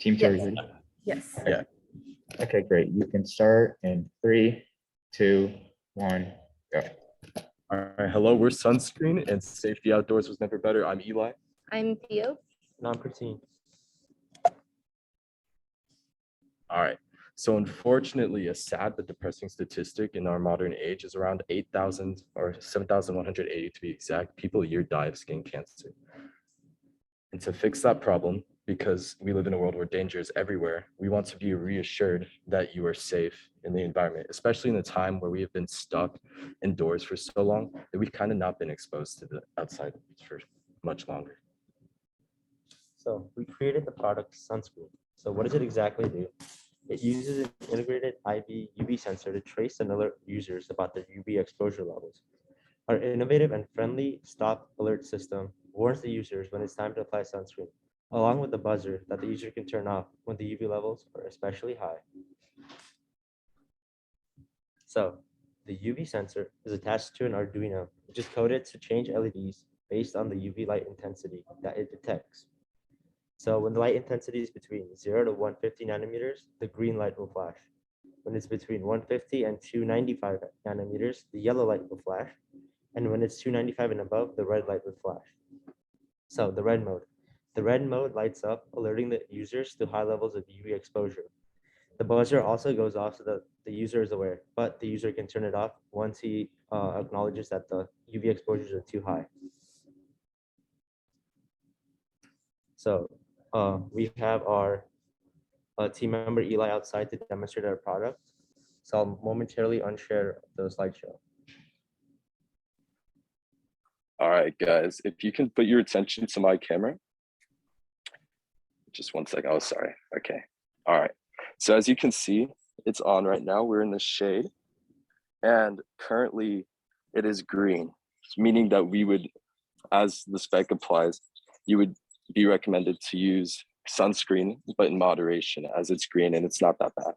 Team, are you Yes. ready? Yes. Yeah. Okay, great. You can start in 3, 2, 1, go. All right, hello, we're Sunscreen, and safety outdoors was never better. I'm Eli. I'm Theo. And I'm Prateen. All right, so unfortunately, a sad but depressing statistic in our modern age is around 8,000 or 7,180 to be exact, people a year die of skin cancer. And to fix that problem, because we live in a world where danger is everywhere, we want to be reassured that you are safe in the environment, especially in a time where we have been stuck indoors for so long that we've kind of not been exposed to the outside for much longer. So we created the product SUNSCREEN. So what does it exactly do? It uses an integrated IV UV sensor to trace and alert users about their UV exposure levels. Our innovative and friendly stop alert system warns the users when it's time to apply sunscreen, along with the buzzer that the user can turn off when the UV levels are especially high. So the UV sensor is attached to an Arduino, which is coded to change LEDs based on the UV light intensity that it detects. So when the light intensity is between 0 to 150 nanometers, the green light will flash. When it's between 150 and 295 nanometers, the yellow light will flash. And when it's 295 and above, the red light will flash. So the red mode. The red mode lights up, alerting the users to high levels of UV exposure. The buzzer also goes off so that the user is aware, but the user can turn it off once he acknowledges that the UV exposures are too high. So we have our team member Eli outside to demonstrate our product. So I'll momentarily unshare the slideshow. All right, guys, if you can put your attention to my camera. Just one second. Oh, sorry. Okay. All right. So as you can see, it's on right now. We're in the shade. And currently it is green, meaning that we would, as the spec applies, you would be recommended to use sunscreen, but in moderation, as it's green and it's not that bad.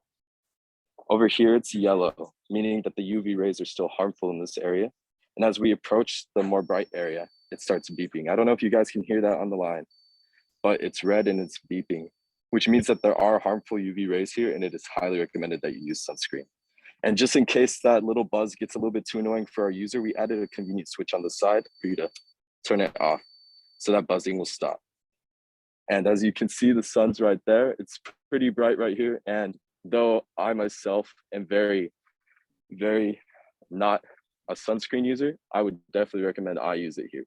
Over here, it's yellow, meaning that the UV rays are still harmful in this area. And as we approach the more bright area, it starts beeping. I don't know if you guys can hear that on the line, but it's red and it's beeping, which means that there are harmful UV rays here, and it is highly recommended that you use sunscreen. And just in case that little buzz gets a little bit too annoying for our user, we added a convenient switch on the side for you to turn it off so that buzzing will stop. And as you can see, the sun's right there. It's pretty bright right here. And though I myself am very, very not a sunscreen user, I would definitely recommend I use it here.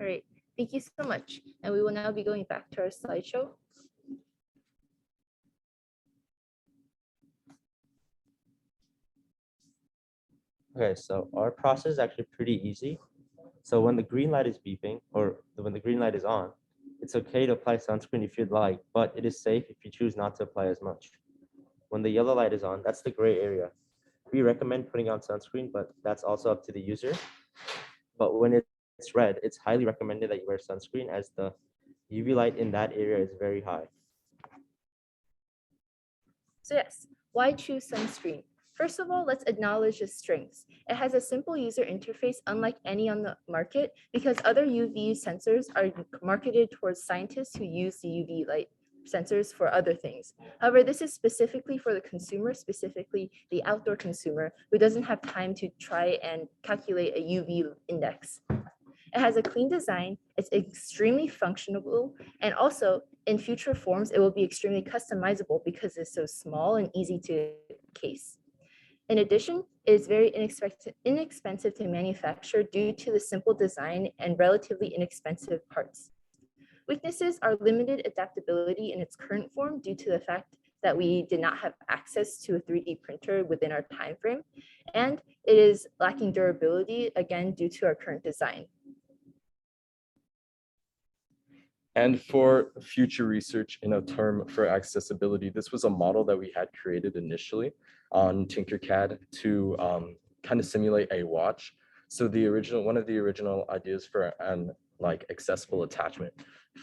All right. Thank you so much. And we will now be going back to our slideshow. Okay, so our process is actually pretty easy. So when the green light is beeping, or when the green light is on, it's okay to apply sunscreen if you'd like, but it is safe if you choose not to apply as much. When the yellow light is on, that's the gray area. We recommend putting on sunscreen, but that's also up to the user. But when it's red, it's highly recommended that you wear sunscreen as the UV light in that area is very high. So yes, why choose sunscreen? First of all, let's acknowledge its strengths. It has a simple user interface unlike any on the market because other UV sensors are marketed towards scientists who use the UV light sensors for other things. However, this is specifically for the consumer, specifically the outdoor consumer who doesn't have time to try and calculate a UV index. It has a clean design, it's extremely functional, and also in future forms, it will be extremely customizable because it's so small and easy to case. In addition, it is very inexpensive to manufacture due to the simple design and relatively inexpensive parts. Weaknesses are limited adaptability in its current form due to the fact that we did not have access to a 3D printer within our time frame, and it is lacking durability, again, due to our current design. And for future research in a term for accessibility, this was a model that we had created initially on Tinkercad to kind of simulate a watch. So one of the original ideas for an accessible attachment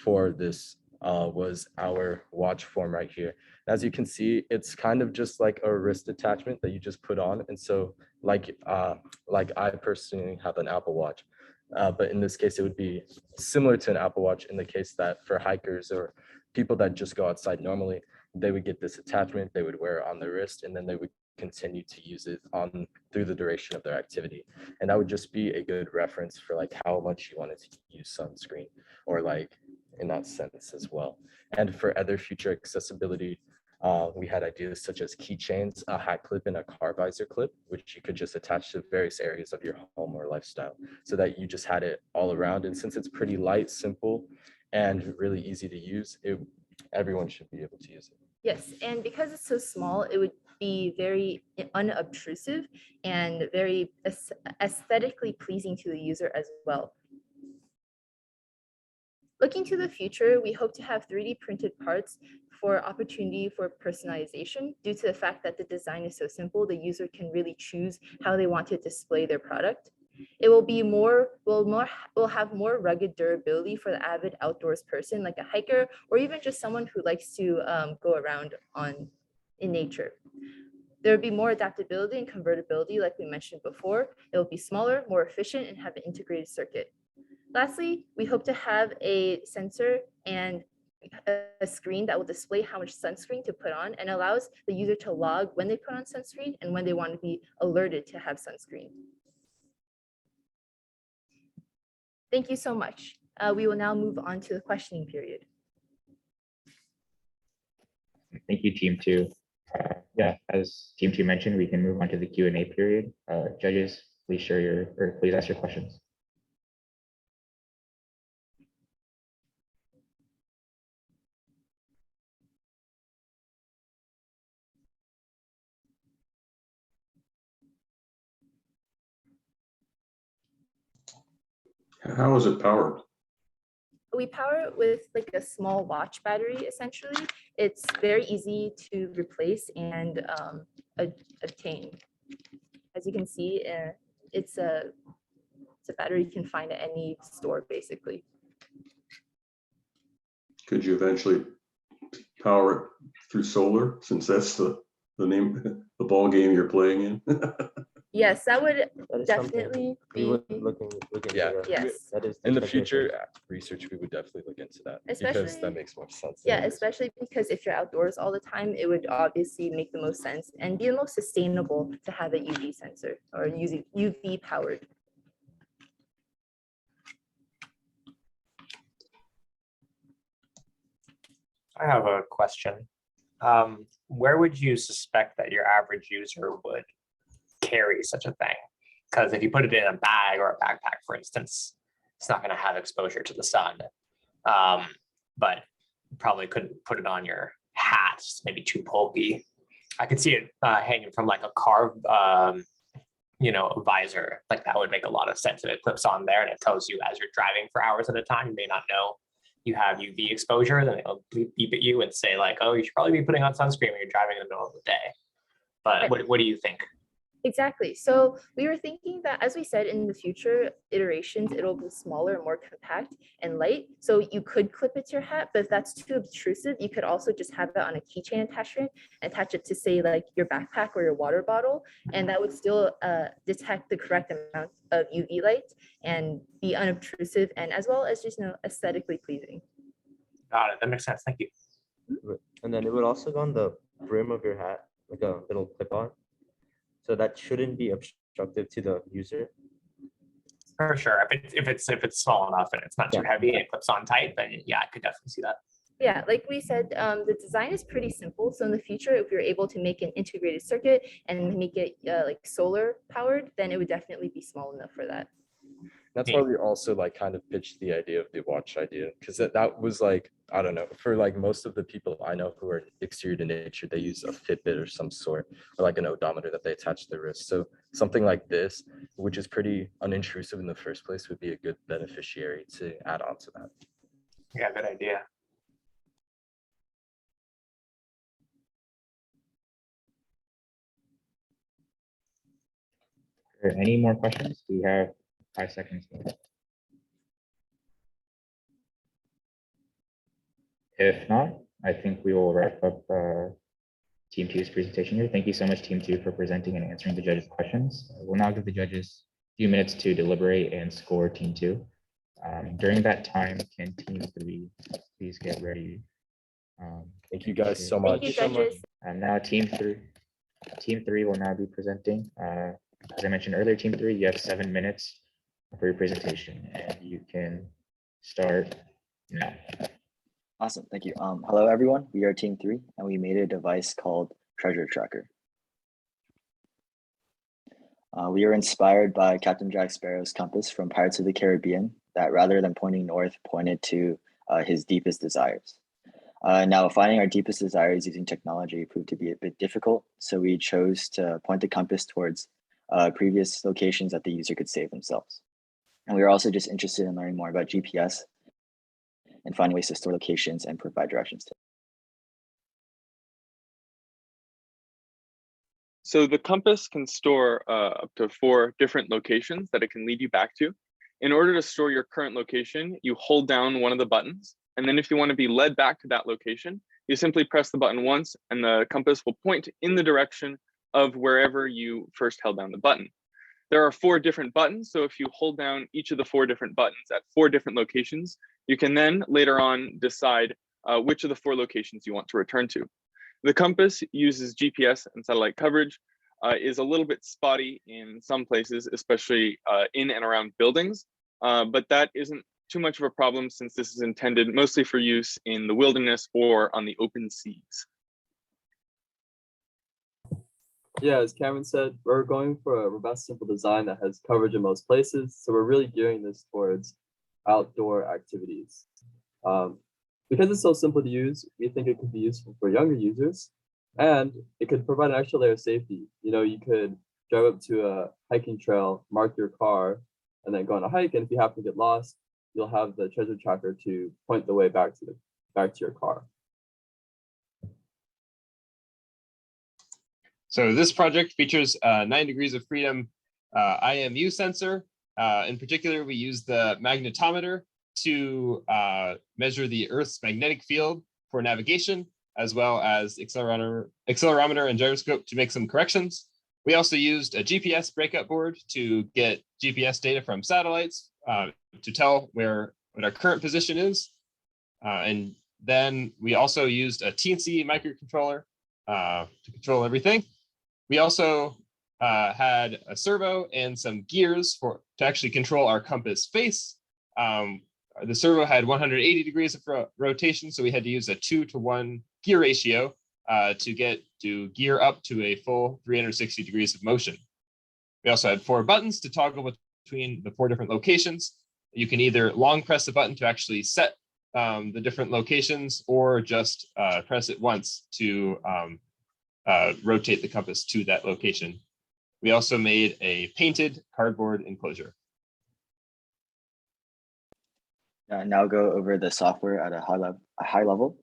for this was our watch form right here. As you can see, it's kind of just like a wrist attachment that you just put on. And so like I personally have an Apple Watch. But in this case, it would be similar to an Apple Watch in the case that for hikers or people that just go outside normally, they would get this attachment, they would wear it on their wrist, and then they would continue to use it on through the duration of their activity. And that would just be a good reference for like how much you wanted to use sunscreen, or like in that sense as well. And for other future accessibility, we had ideas such as keychains, a hat clip, and a car visor clip, which you could just attach to various areas of your home or lifestyle so that you just had it all around. And since it's pretty light, simple, and really easy to use, everyone should be able to use it. Yes, and because it's so small, it would be very unobtrusive and very aesthetically pleasing to the user as well. Looking to the future, we hope to have 3D printed parts for opportunity for personalization. Due to the fact that the design is so simple, the user can really choose how they want to display their product. It will be will have more rugged durability for the avid outdoors person, like a hiker, or even just someone who likes to go around in nature. There will be more adaptability and convertibility, like we mentioned before. It will be smaller, more efficient, and have an integrated circuit. Lastly, we hope to have a sensor and a screen that will display how much sunscreen to put on and allows the user to log when they put on sunscreen and when they want to be alerted to have sunscreen. Thank you so much. We will now move on to the questioning period. Thank you, Team 2. Yeah, as Team 2 mentioned, we can move on to the Q&A period. Judges, please please ask your questions. How is it powered? We power it with like a small watch battery, essentially. It's very easy to replace and obtain. As you can see, it's a battery you can find at any store, basically. Could you eventually power it through solar, since that's the name, the ball game you're playing in? Yes, that would That is something definitely we be, would look into. Yeah. that. yes. That is In the technical. future research, we would definitely look into that because Especially- that makes more sense. Yeah, anyways. especially because if you're outdoors all the time, it would obviously make the most sense and be the most sustainable to have a UV sensor or UV powered. I have a question. Where would you suspect that your average user would carry such a thing? Because if you put it in a bag or a backpack, for instance, it's not going to have exposure to the sun. But you probably couldn't put it on your hat, it's maybe too bulky. I could see it hanging from like a car, visor. Like that would make a lot of sense if it clips on there and it tells you as you're driving for hours at a time, you may not know you have UV exposure, then it'll beep at you and say like, oh, you should probably be putting on sunscreen when you're driving in the middle of the day. But what do you think? Exactly. So we were thinking that, as we said, in the future iterations, it'll be smaller, more compact and light. So you could clip it to your hat, but if that's too obtrusive, you could also just have it on a keychain attachment, attach it to say like your backpack or your water bottle, and that would still detect the correct amount of UV light and be unobtrusive and as well as just aesthetically pleasing. Got it. That makes sense. Thank you. And then it would also go on the brim of your hat, like a little clip on. So that shouldn't be obstructive to the user. For sure. If it's small enough and it's not too heavy and it clips on tight, then yeah, I could definitely see that. Yeah, like we said, the design is pretty simple. So in the future, if we were able to make an integrated circuit and make it like solar powered, then it would definitely be small enough for that. That's why we also like kind of pitched the idea of the watch idea, because that was like, I don't know, for like most of the people I know who are exterior to nature, they use a Fitbit or some sort, or like an odometer that they attach to their wrist. So something like this, which is pretty unintrusive in the first place, would be a good beneficiary to add on to that. Yeah, good idea. Are there any more questions? We have 5 seconds left. If not, I think we will wrap up Team 2's presentation here. Thank you so much, Team 2, for presenting and answering the judges' questions. We'll now give the judges few minutes to deliberate and score team two. During that time, can team three please get ready? Thank you guys so Thank you, much. judges. And now team three will now be presenting. As I mentioned earlier, team three, you have 7 minutes for your presentation, and you can start now. Awesome, thank you. Hello everyone, we are team three and we made a device called Treasure Tracker. We are inspired by Captain Jack Sparrow's compass from Pirates of the Caribbean that rather than pointing north, pointed to his deepest desires. Now finding our deepest desires using technology proved to be a bit difficult, so we chose to point the compass towards previous locations that the user could save themselves. And we were also just interested in learning more about GPS and finding ways to store locations and provide directions to. So the compass can store up to 4 different locations that it can lead you back to. In order to store your current location, you hold down one of the buttons. And then if you want to be led back to that location, you simply press the button once and the compass will point in the direction of wherever you first held down the button. There are 4 different buttons. So if you hold down each of the 4 different buttons at 4 different locations, you can then later on decide which of the 4 locations you want to return to. The compass uses GPS and satellite coverage, is a little bit spotty in some places, especially in and around buildings, but that isn't too much of a problem since this is intended mostly for use in the wilderness or on the open seas. Yeah, as Cameron said, we're going for a robust, simple design that has coverage in most places. So we're really gearing this towards outdoor activities. Because it's so simple to use, we think it could be useful for younger users, and it could provide an extra layer of safety. You know, you could drive up to a hiking trail, mark your car, and then go on a hike. And if you happen to get lost, you'll have the treasure tracker to point the way back to your car. So this project features 9 degrees of freedom IMU sensor. In particular, we use the magnetometer to measure the Earth's magnetic field for navigation, as well as accelerometer and gyroscope to make some corrections. We also used a GPS breakout board to get GPS data from satellites to tell what our current position is. And then we also used a TNC microcontroller to control everything. We also had a servo and some gears to actually control our compass face. The servo had 180 degrees of rotation, so we had to use a 2-to-1 gear ratio to gear up to a full 360 degrees of motion. We also had 4 buttons to toggle between the 4 different locations. You can either long press the button to actually set the different locations, or just press it once to rotate the compass to that location. We also made a painted cardboard enclosure. Now go over the software at a high level.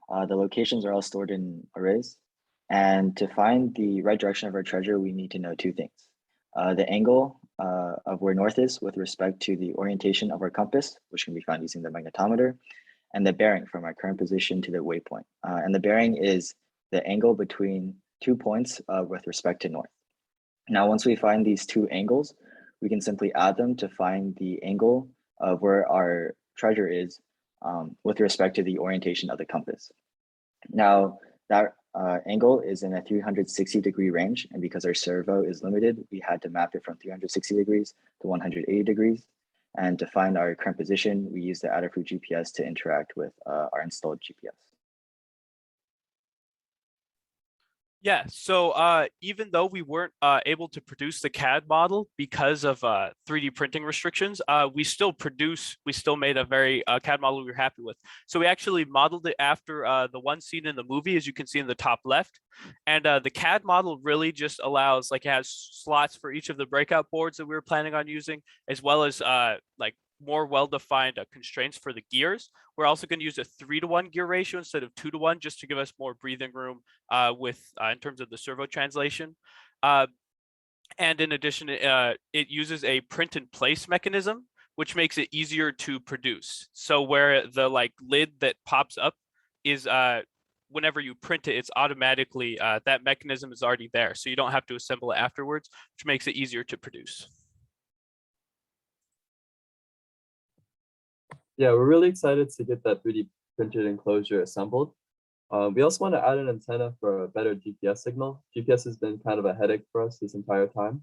The locations are all stored in arrays. And to find the right direction of our treasure, we need to know 2 things. The angle of where north is with respect to the orientation of our compass, which can be found using the magnetometer, and the bearing from our current position to the waypoint. And the bearing is the angle between 2 points with respect to north. Now, once we find these 2 angles, we can simply add them to find the angle of where our treasure is with respect to the orientation of the compass. Now, that angle is in a 360-degree range, and because our servo is limited, we had to map it from 360 degrees to 180 degrees. And to find our current position, we use the Adafruit GPS to interact with our installed GPS. Yeah, so even though we weren't able to produce the CAD model because of 3D printing restrictions, we still made a very CAD model we were happy with. So we actually modeled it after the one seen in the movie, as you can see in the top left. And the CAD model really just allows, like, it has slots for each of the breakout boards that we were planning on using, as well as like more well-defined constraints for the gears. We're also going to use a 3-to-1 gear ratio instead of 2-to-1, just to give us more breathing room in terms of the servo translation. And in addition, it uses a print in place mechanism, which makes it easier to produce. So where the lid that pops up is whenever you print it, it's automatically, that mechanism is already there. So you don't have to assemble it afterwards, which makes it easier to produce. Yeah, we're really excited to get that 3D printed enclosure assembled. We also want to add an antenna for a better GPS signal. GPS has been kind of a headache for us this entire time.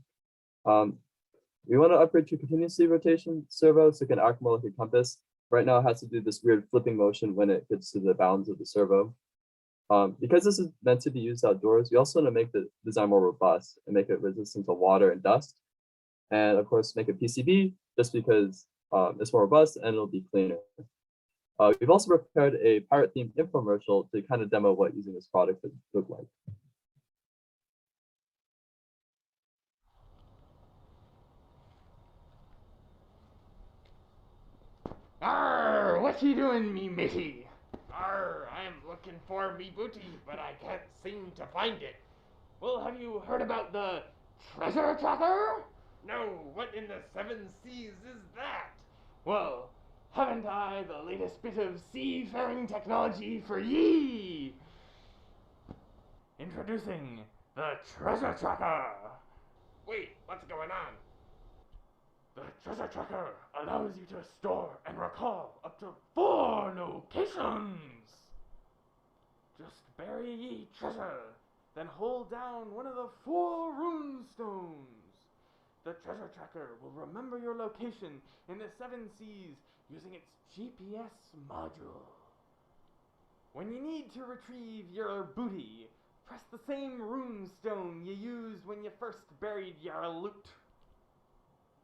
We want to upgrade to continuously rotation servo so it can act more like a compass. Right now it has to do this weird flipping motion when it gets to the bounds of the servo. Because this is meant to be used outdoors, we also want to make the design more robust and make it resistant to water and dust. And of course, make it PCB just because it's more robust and it'll be cleaner. We've also prepared a pirate-themed infomercial to kind of demo what using this product would look like. Arr, what you doing, me matey? Arr, I'm looking for me booty, but I can't seem to find it. Well, have you heard about the treasure tracker? No, what in the seven seas is that? Well, haven't I the latest bit of seafaring technology for ye? Introducing the treasure tracker. Wait, what's going on? The treasure tracker allows you to store and recall up to 4 locations. Just bury ye treasure, then hold down one of the 4 rune stones. The treasure tracker will remember your location in the 7 seas using its GPS module. When you need to retrieve your booty, press the same rune stone you used when you first buried your loot.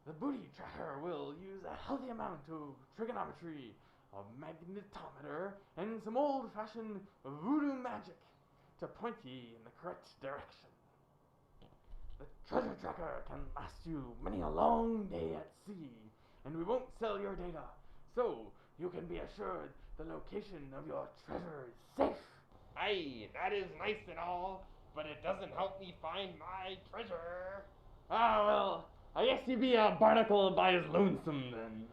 The booty tracker will use a healthy amount of trigonometry, a magnetometer, and some old-fashioned voodoo magic to point ye in the correct direction. The treasure tracker can last you many a long day at sea, and we won't sell your data, so you can be assured the location of your treasure is safe. Aye, that is nice and all, but it doesn't help me find my treasure. Ah, well, I guess you be a barnacle by his lonesome then.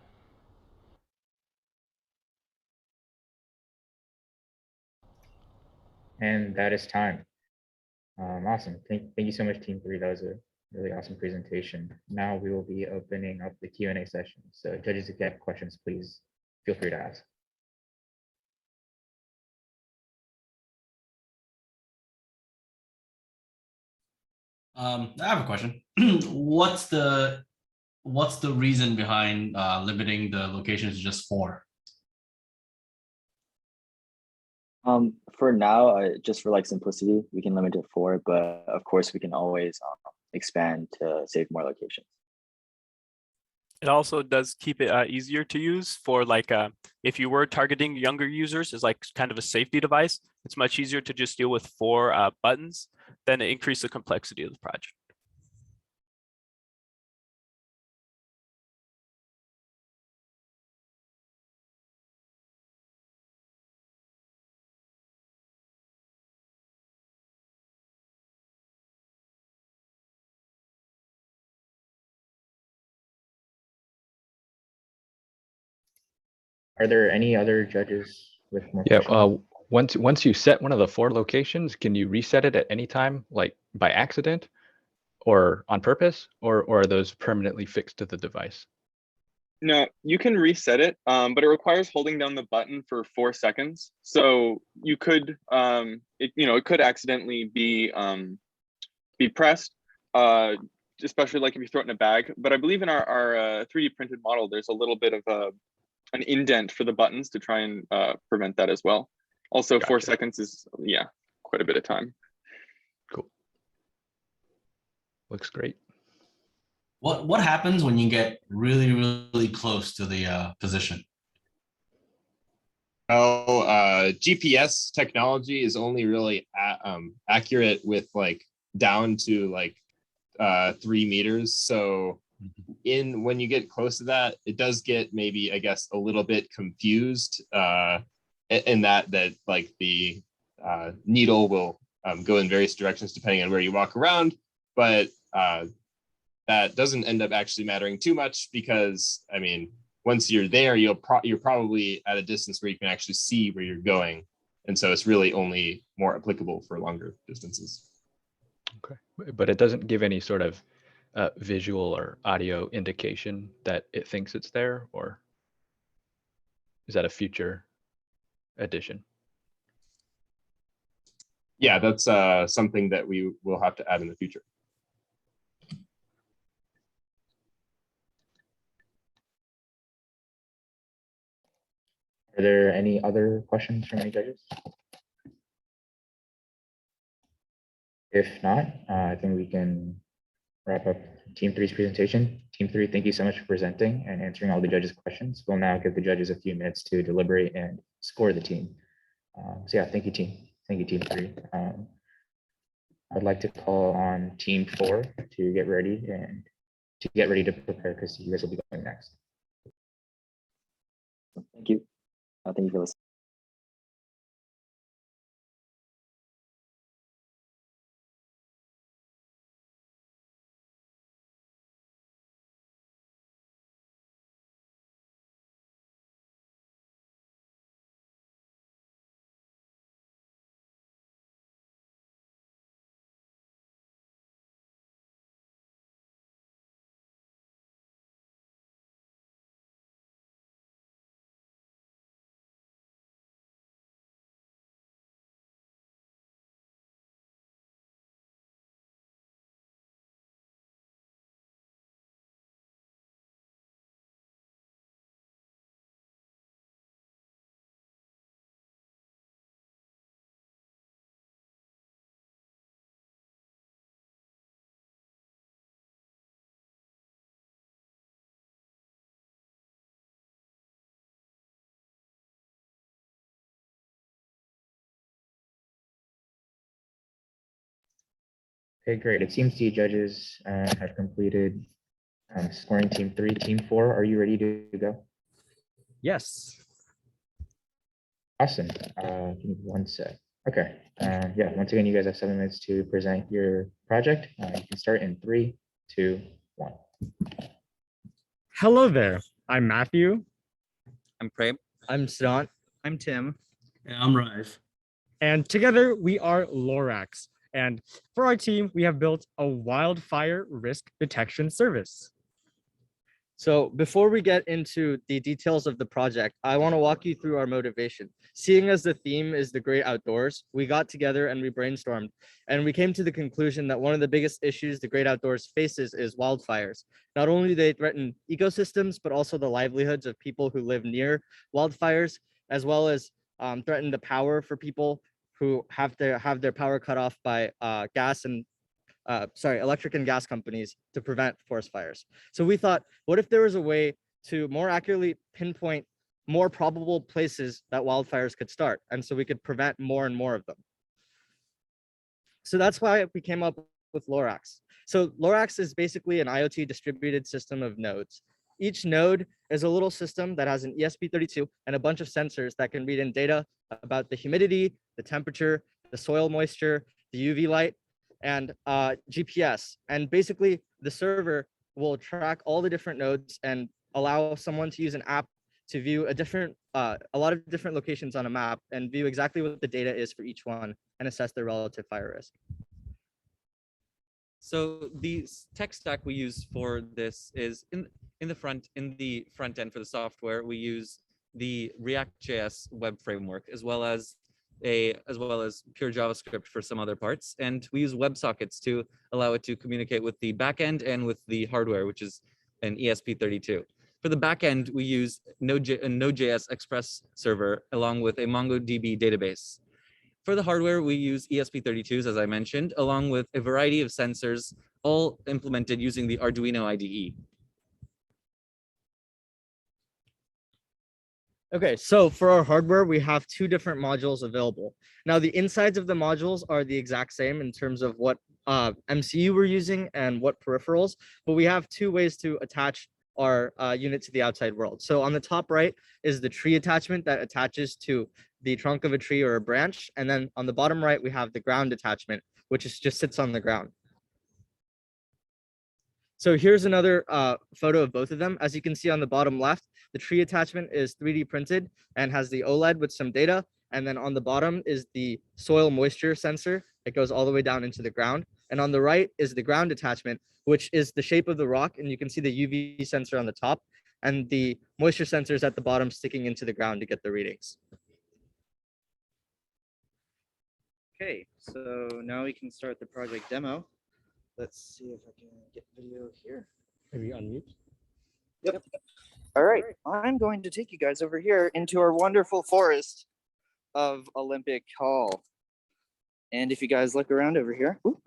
And that is time. Awesome. Thank you so much, Team 3. That was a really awesome presentation. Now we will be opening up the Q&A session. So judges, if you have questions, please feel free to ask. I have a question. What's the reason behind limiting the locations to just 4? For now, just for like simplicity, we can limit it to 4, but of course we can always expand to save more locations. It also does keep it easier to use for like if you were targeting younger users as like kind of a safety device. It's much easier to just deal with 4 buttons than increase the complexity of the project. Are there any other judges with more Yeah, questions? once you set one of the 4 locations, can you reset it at any time, like by accident or on purpose, or are those permanently fixed to the device? No, you can reset it, but it requires holding down the button for 4 seconds. So you could, it could accidentally be pressed, especially like if you throw it in a bag. But I believe in our 3D printed model, there's a little bit of an indent for the buttons to try and prevent that as well. Also, gotcha. 4 seconds is, quite a bit of time. Cool. Looks great. What happens when you get really, really close to the position? GPS technology is only really accurate with like down to like 3 meters. So when you get close to that, it does get maybe, I guess, a little bit confused in that like the needle will go in various directions depending on where you walk around, but that doesn't end up actually mattering too much because, I mean, once you're there, you're probably at a distance where you can actually see where you're going. And so it's really only more applicable for longer distances. Okay, but it doesn't give any sort of visual or audio indication that it thinks it's there, or? is that a future addition? Yeah, that's something that we will have to add in the future. Are there any other questions from any judges? If not, I think we can wrap up Team 3's presentation. Team 3, thank you so much for presenting and answering all the judges' questions. We'll now give the judges a few minutes to deliberate and score the team. So yeah, thank you, team. Thank you, Team 3. I'd like to call on Team 4 to get ready to prepare because you guys will be going next. Thank you. Thank you for listening. Okay, great. It seems the judges have completed scoring Team 3. Team 4, are you ready to go? Yes. Awesome. Give me one sec. Okay. Yeah, once again, you guys have 7 minutes to present your project. You can start in 3, 2, 1. Hello there. I'm Matthew. I'm Prem. I'm Siddhant. I'm Tim. And I'm Rive. And together we are Lorax. And for our team, we have built a wildfire risk detection service. So before we get into the details of the project, I want to walk you through our motivation. Seeing as the theme is the great outdoors, we got together and we brainstormed, and we came to the conclusion that one of the biggest issues the great outdoors faces is wildfires. Not only do they threaten ecosystems, but also the livelihoods of people who live near wildfires, as well as threaten the power for people who have their power cut off by electric and gas companies to prevent forest fires. So we thought, what if there was a way to more accurately pinpoint more probable places that wildfires could start, and so we could prevent more and more of them. So that's why we came up with Lorax. So Lorax is basically an IoT distributed system of nodes. Each node is a little system that has an ESP32 and a bunch of sensors that can read in data about the humidity, the temperature, the soil moisture, the UV light, and GPS. And basically the server will track all the different nodes and allow someone to use an app to view a lot of different locations on a map and view exactly what the data is for each one and assess their relative fire risk. So the tech stack we use for this is in the front end for the software, we use the React.js web framework as well as pure JavaScript for some other parts, and we use WebSockets to allow it to communicate with the backend and with the hardware, which is an ESP32. For the backend, we use a Node.js Express server along with a MongoDB database. For the hardware, we use ESP32s, as I mentioned, along with a variety of sensors, all implemented using the Arduino IDE. Okay, so for our hardware, we have 2 different modules available. Now, the insides of the modules are the exact same in terms of what MCU we're using and what peripherals, but we have 2 ways to attach our unit to the outside world. So on the top right is the tree attachment that attaches to the trunk of a tree or a branch. And then on the bottom right, we have the ground attachment, which just sits on the ground. So here's another photo of both of them. As you can see on the bottom left, the tree attachment is 3D printed and has the OLED with some data. And then on the bottom is the soil moisture sensor. It goes all the way down into the ground. And on the right is the ground attachment, which is the shape of the rock. And you can see the UV sensor on the top. and the moisture sensors at the bottom sticking into the ground to get the readings. Okay, so now we can start the project demo. Let's see if I can get video here. Maybe unmute. Yep. All right, I'm going to take you guys over here into our wonderful forest of Olympic Hall. And if you guys look around over here, ooh,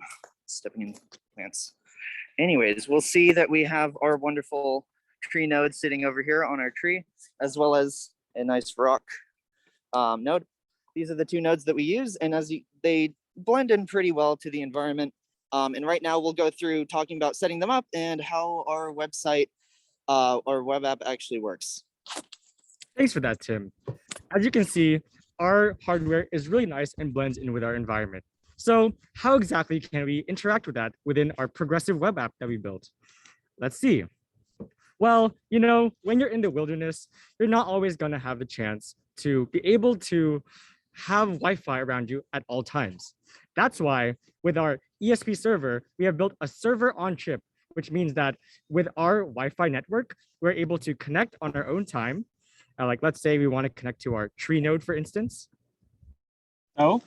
stepping in plants. Anyways, we'll see that we have our wonderful tree node sitting over here on our tree, as well as a nice rock node. These are the two nodes that we use, and they blend in pretty well to the environment. And right now we'll go through talking about setting them up and how our website or web app actually works. Thanks for that, Tim. As you can see, our hardware is really nice and blends in with our environment. So how exactly can we interact with that within our progressive web app that we built? Let's see. Well, you know, when you're in the wilderness, you're not always going to have the chance to be able to have Wi-Fi around you at all times. That's why with our ESP server, we have built a server on chip, which means that with our Wi-Fi network, we're able to connect on our own time. Like, let's say we want to connect to our tree node, for instance. Oh,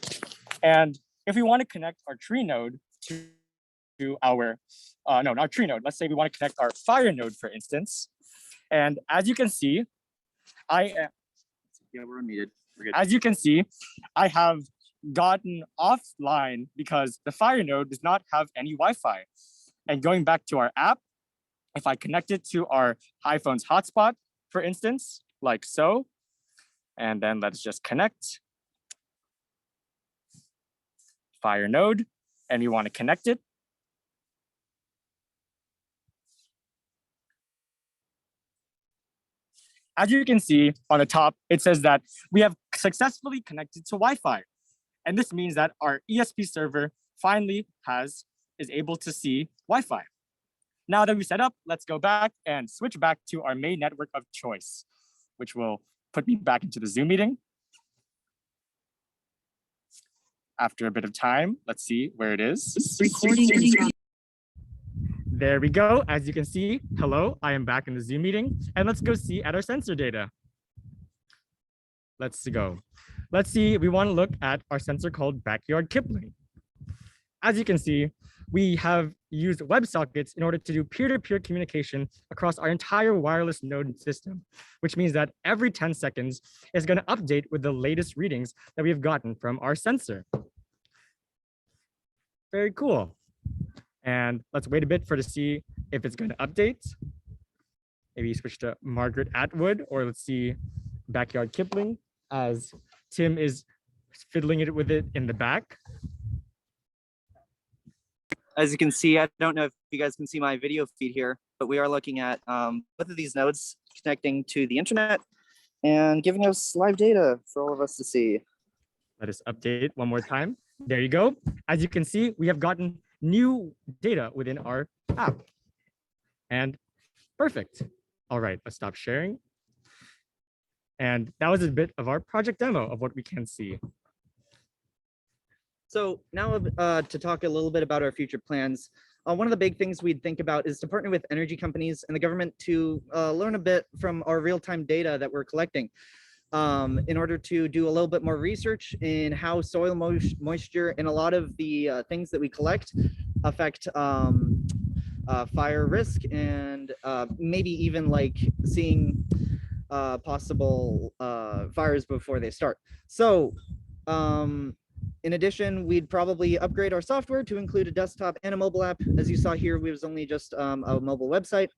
and if we want to connect our tree node to our, no, not tree node. Let's say we want to connect our fire node, for instance. And as you can see, yeah, we're unmuted. We're good. As you can see, I have gotten offline because the fire node does not have any Wi-Fi. And going back to our app, if I connect it to our iPhone's hotspot, for instance, like so, and then let's just connect fire node, and we want to connect it. As you can see on the top, it says that we have successfully connected to Wi-Fi. And this means that our ESP server finally is able to see Wi-Fi. Now that we set up, let's go back and switch back to our main network of choice, which will put me back into the Zoom meeting. After a bit of time, let's see where it is. There we go. As you can see, hello, I am back in the Zoom meeting, and let's go see at our sensor data. Let's go. Let's see, we want to look at our sensor called Backyard Kipling. As you can see, we have used WebSockets in order to do peer-to-peer communication across our entire wireless node system, which means that every 10 seconds is going to update with the latest readings that we've gotten from our sensor. Very cool. And let's wait a bit to see if it's going to update. Maybe switch to Margaret Atwood, or let's see Backyard Kipling as Tim is fiddling it with it in the back. As you can see, I don't know if you guys can see my video feed here, but we are looking at both of these nodes connecting to the internet and giving us live data for all of us to see. Let us update one more time. There you go. As you can see, we have gotten new data within our app. And perfect. All right, let's stop sharing. And that was a bit of our project demo of what we can see. So now to talk a little bit about our future plans. One of the big things we'd think about is to partner with energy companies and the government to learn a bit from our real-time data that we're collecting in order to do a little bit more research in how soil moisture and a lot of the things that we collect affect fire risk, and maybe even like seeing possible fires before they start. So in addition, we'd probably upgrade our software to include a desktop and a mobile app. As you saw here, we was only just a mobile website.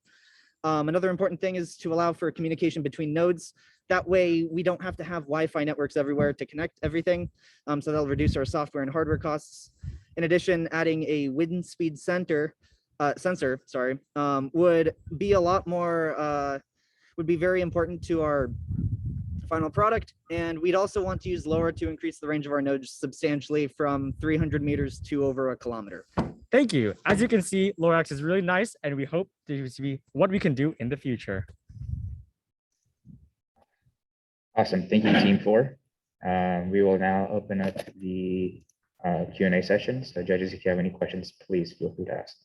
Another important thing is to allow for communication between nodes. That way, we don't have to have Wi-Fi networks everywhere to connect everything. So that'll reduce our software and hardware costs. In addition, adding a wind speed sensor, would be a lot more, would be very important to our final product. And we'd also want to use LoRa to increase the range of our nodes substantially from 300 meters to over 1 kilometer. Thank you. As you can see, LoRax is really nice, and we hope to see what we can do in the future. Awesome. Thank you, Team 4. We will now open up the Q&A session. So judges, if you have any questions, please feel free to ask.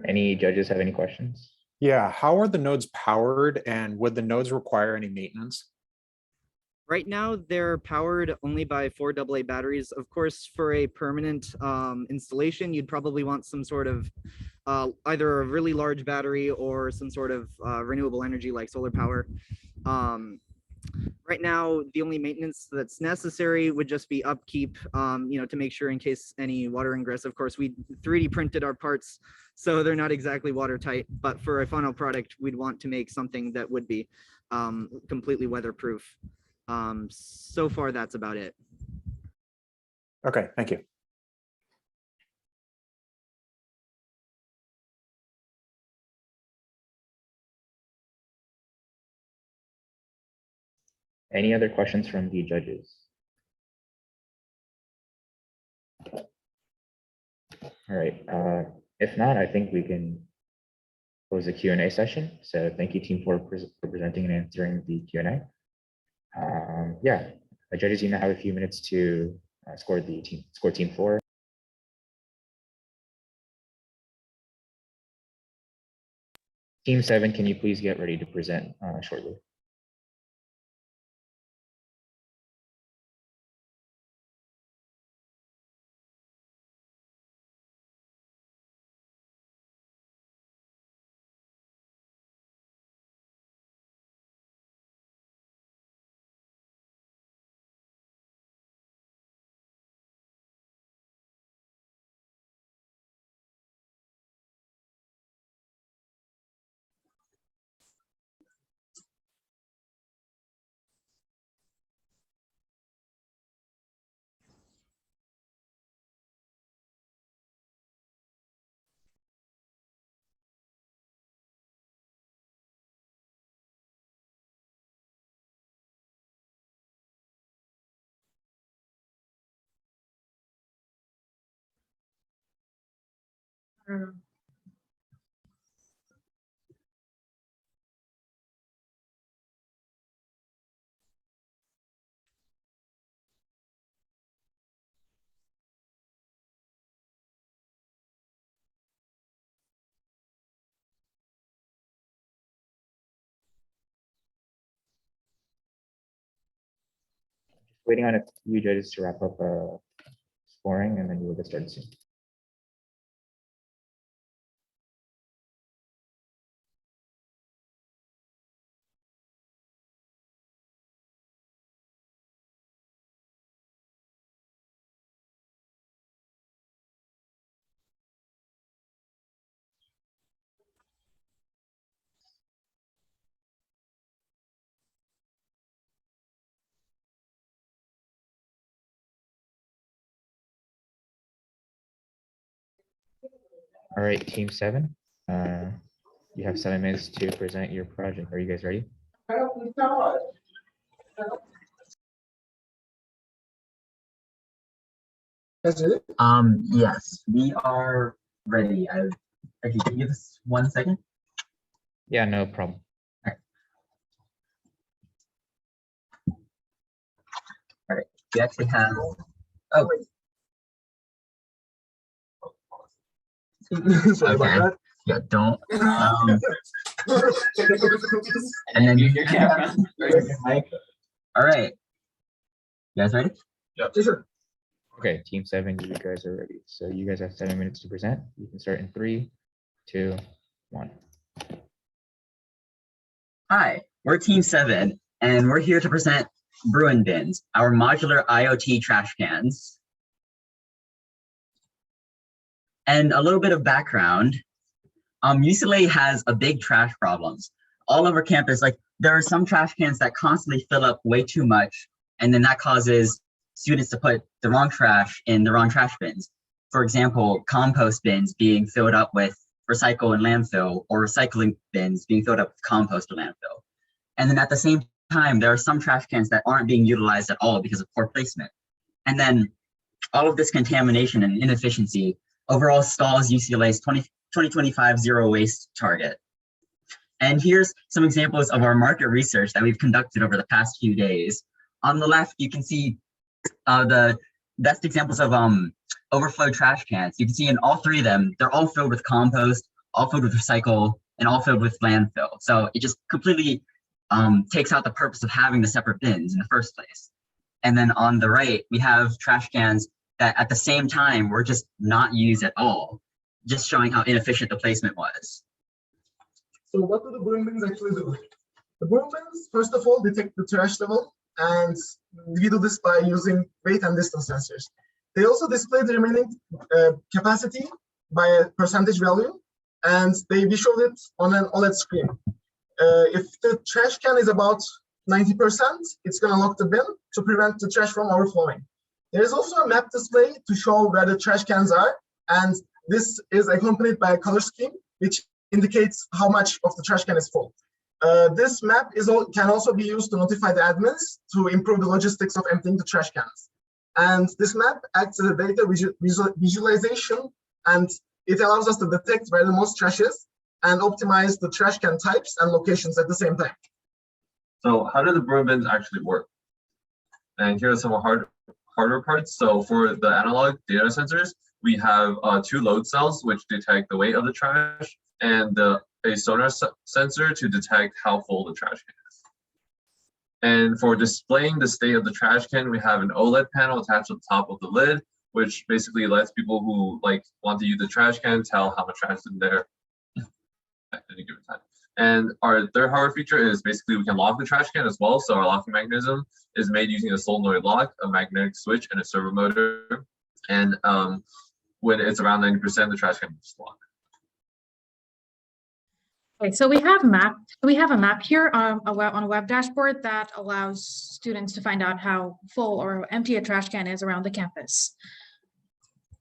Any judges have any questions? Yeah, how are the nodes powered and would the nodes require any maintenance? Right now, they're powered only by 4 AA batteries. Of course, for a permanent installation, you'd probably want some sort of either a really large battery or some sort of renewable energy like solar power. Right now, the only maintenance that's necessary would just be upkeep, to make sure in case any water ingress. Of course, we 3D printed our parts, so they're not exactly watertight, but for a final product, we'd want to make something that would be completely weatherproof. So far, that's about it. Okay, thank you. Any other questions from the judges? All right, if not, I think we can close the Q&A session. So thank you, team, for presenting and answering the Q&A. Yeah, the judges, you now have a few minutes to score team 4. Team 7, can you please get ready to present shortly? Waiting on a few judges to wrap up scoring, and then we'll get started soon. All right, team 7, you have 7 minutes to present your project. Are you guys ready? Yes, we are ready. Okay, can you give us 1 second? Yeah, no problem. All right, we actually have, oh, okay, yeah, don't, and then your camera, mic. All right, you guys ready? Yeah, sure. Okay, team 7, you guys are ready. So you guys have 7 minutes to present. You can start in 3, 2, 1. Hi, we're Team 7, and we're here to present Bruin Bins, our modular IoT trash cans. And a little bit of background, UCLA has a big trash problems. All over campus, like there are some trash cans that constantly fill up way too much, and then that causes students to put the wrong trash in the wrong trash bins. For example, compost bins being filled up with recycle and landfill, or recycling bins being filled up with compost or landfill. And then at the same time, there are some trash cans that aren't being utilized at all because of poor placement. And then all of this contamination and inefficiency overall stalls UCLA's 2025 zero waste target. And here's some examples of our market research that we've conducted over the past few days. On the left, you can see the best examples of overflow trash cans. You can see in all three of them, they're all filled with compost, all filled with recycle, and all filled with landfill. So it just completely takes out the purpose of having the separate bins in the first place. And then on the right, we have trash cans that at the same time were just not used at all, just showing how inefficient the placement was. So what do the broom bins actually do? The broom bins, first of all, detect the trash level, and we do this by using weight and distance sensors. They also display the remaining capacity by a percentage value, and they visual it on an OLED screen. If the trash can is about 90%, it's going to lock the bin to prevent the trash from overflowing. There is also a map display to show where the trash cans are, and this is accompanied by a color scheme, which indicates how much of the trash can is full. This map can also be used to notify the admins to improve the logistics of emptying the trash cans. And this map acts as a data visualization, and it allows us to detect where the most trash is and optimize the trash can types and locations at the same time. So how do the broom bins actually work? And here are some hardware parts. So for the analog data sensors, we have 2 load cells which detect the weight of the trash, and a sonar sensor to detect how full the trash can is. And for displaying the state of the trash can, we have an OLED panel attached to the top of the lid, which basically lets people who want to use the trash can tell how much trash is in there at any given time. And our third hardware feature is basically we can lock the trash can as well. So our locking mechanism is made using a solenoid lock, a magnetic switch, and a servo motor. And when it's around 90%, the trash can is locked. Okay, so we have a map here on a web dashboard that allows students to find out how full or empty a trash can is around the campus.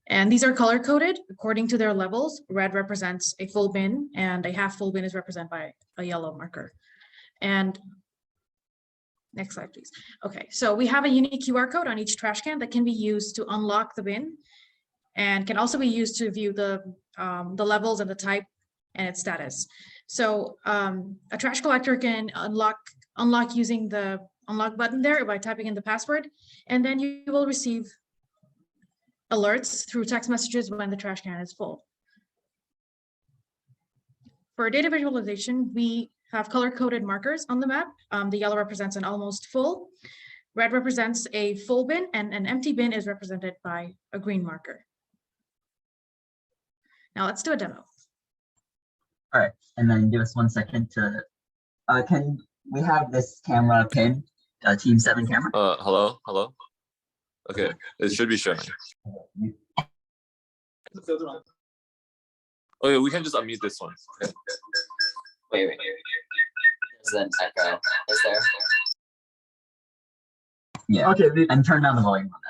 And these are color coded according to their levels. Red represents a full bin, and a half full bin is represented by a yellow marker. And next slide, please. Okay, so we have a unique QR code on each trash can that can be used to unlock the bin, and can also be used to view the levels and the type and its status. So a trash collector can unlock using the unlock button there by typing in the password, and then you will receive alerts through text messages when the trash can is full. For data visualization, we have color-coded markers on the map. The yellow represents an almost full, red represents a full bin, and an empty bin is represented by a green marker. Now let's do a demo. All right, and then give us 1 second to, can we have this camera pin, Team 7 camera? Hello. Okay, it should be showing. Oh yeah, we can just unmute this one. Okay. Wait. There's an echo. Is there? Yeah. Okay. And turn down the volume on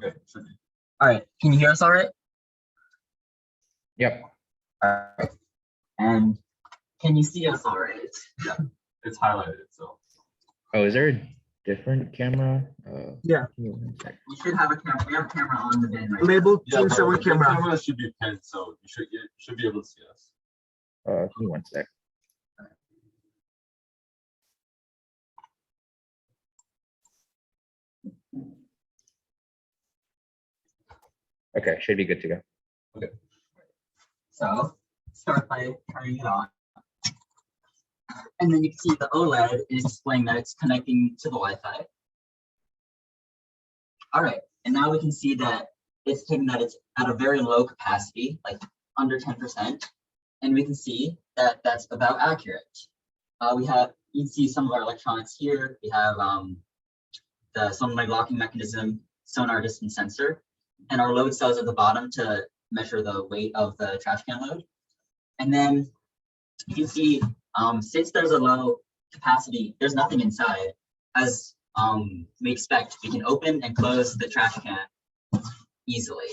that. Okay. Should be. All right. Can you hear us all right? Yep. All right. And can you see us all right? Yeah. It's highlighted. So. Oh, is there a different camera? Yeah. We should have a camera. We have a camera on the bin right Labeled Yeah, Team the 7 camera. camera should be pinned, so you should be able to see us. Give me 1 sec. Okay, should be good to go. Okay. So start by turning it on. And then you can see the OLED is displaying that it's connecting to the Wi-Fi. All right, and now we can see that it's taking that it's at a very low capacity, like under 10%. And we can see that that's about accurate. You can see some of our electronics here. We have the solenoid locking mechanism, sonar distance sensor, and our load cells at the bottom to measure the weight of the trash can load. And then you can see, since there's a low capacity, there's nothing inside. As we expect, we can open and close the trash can easily.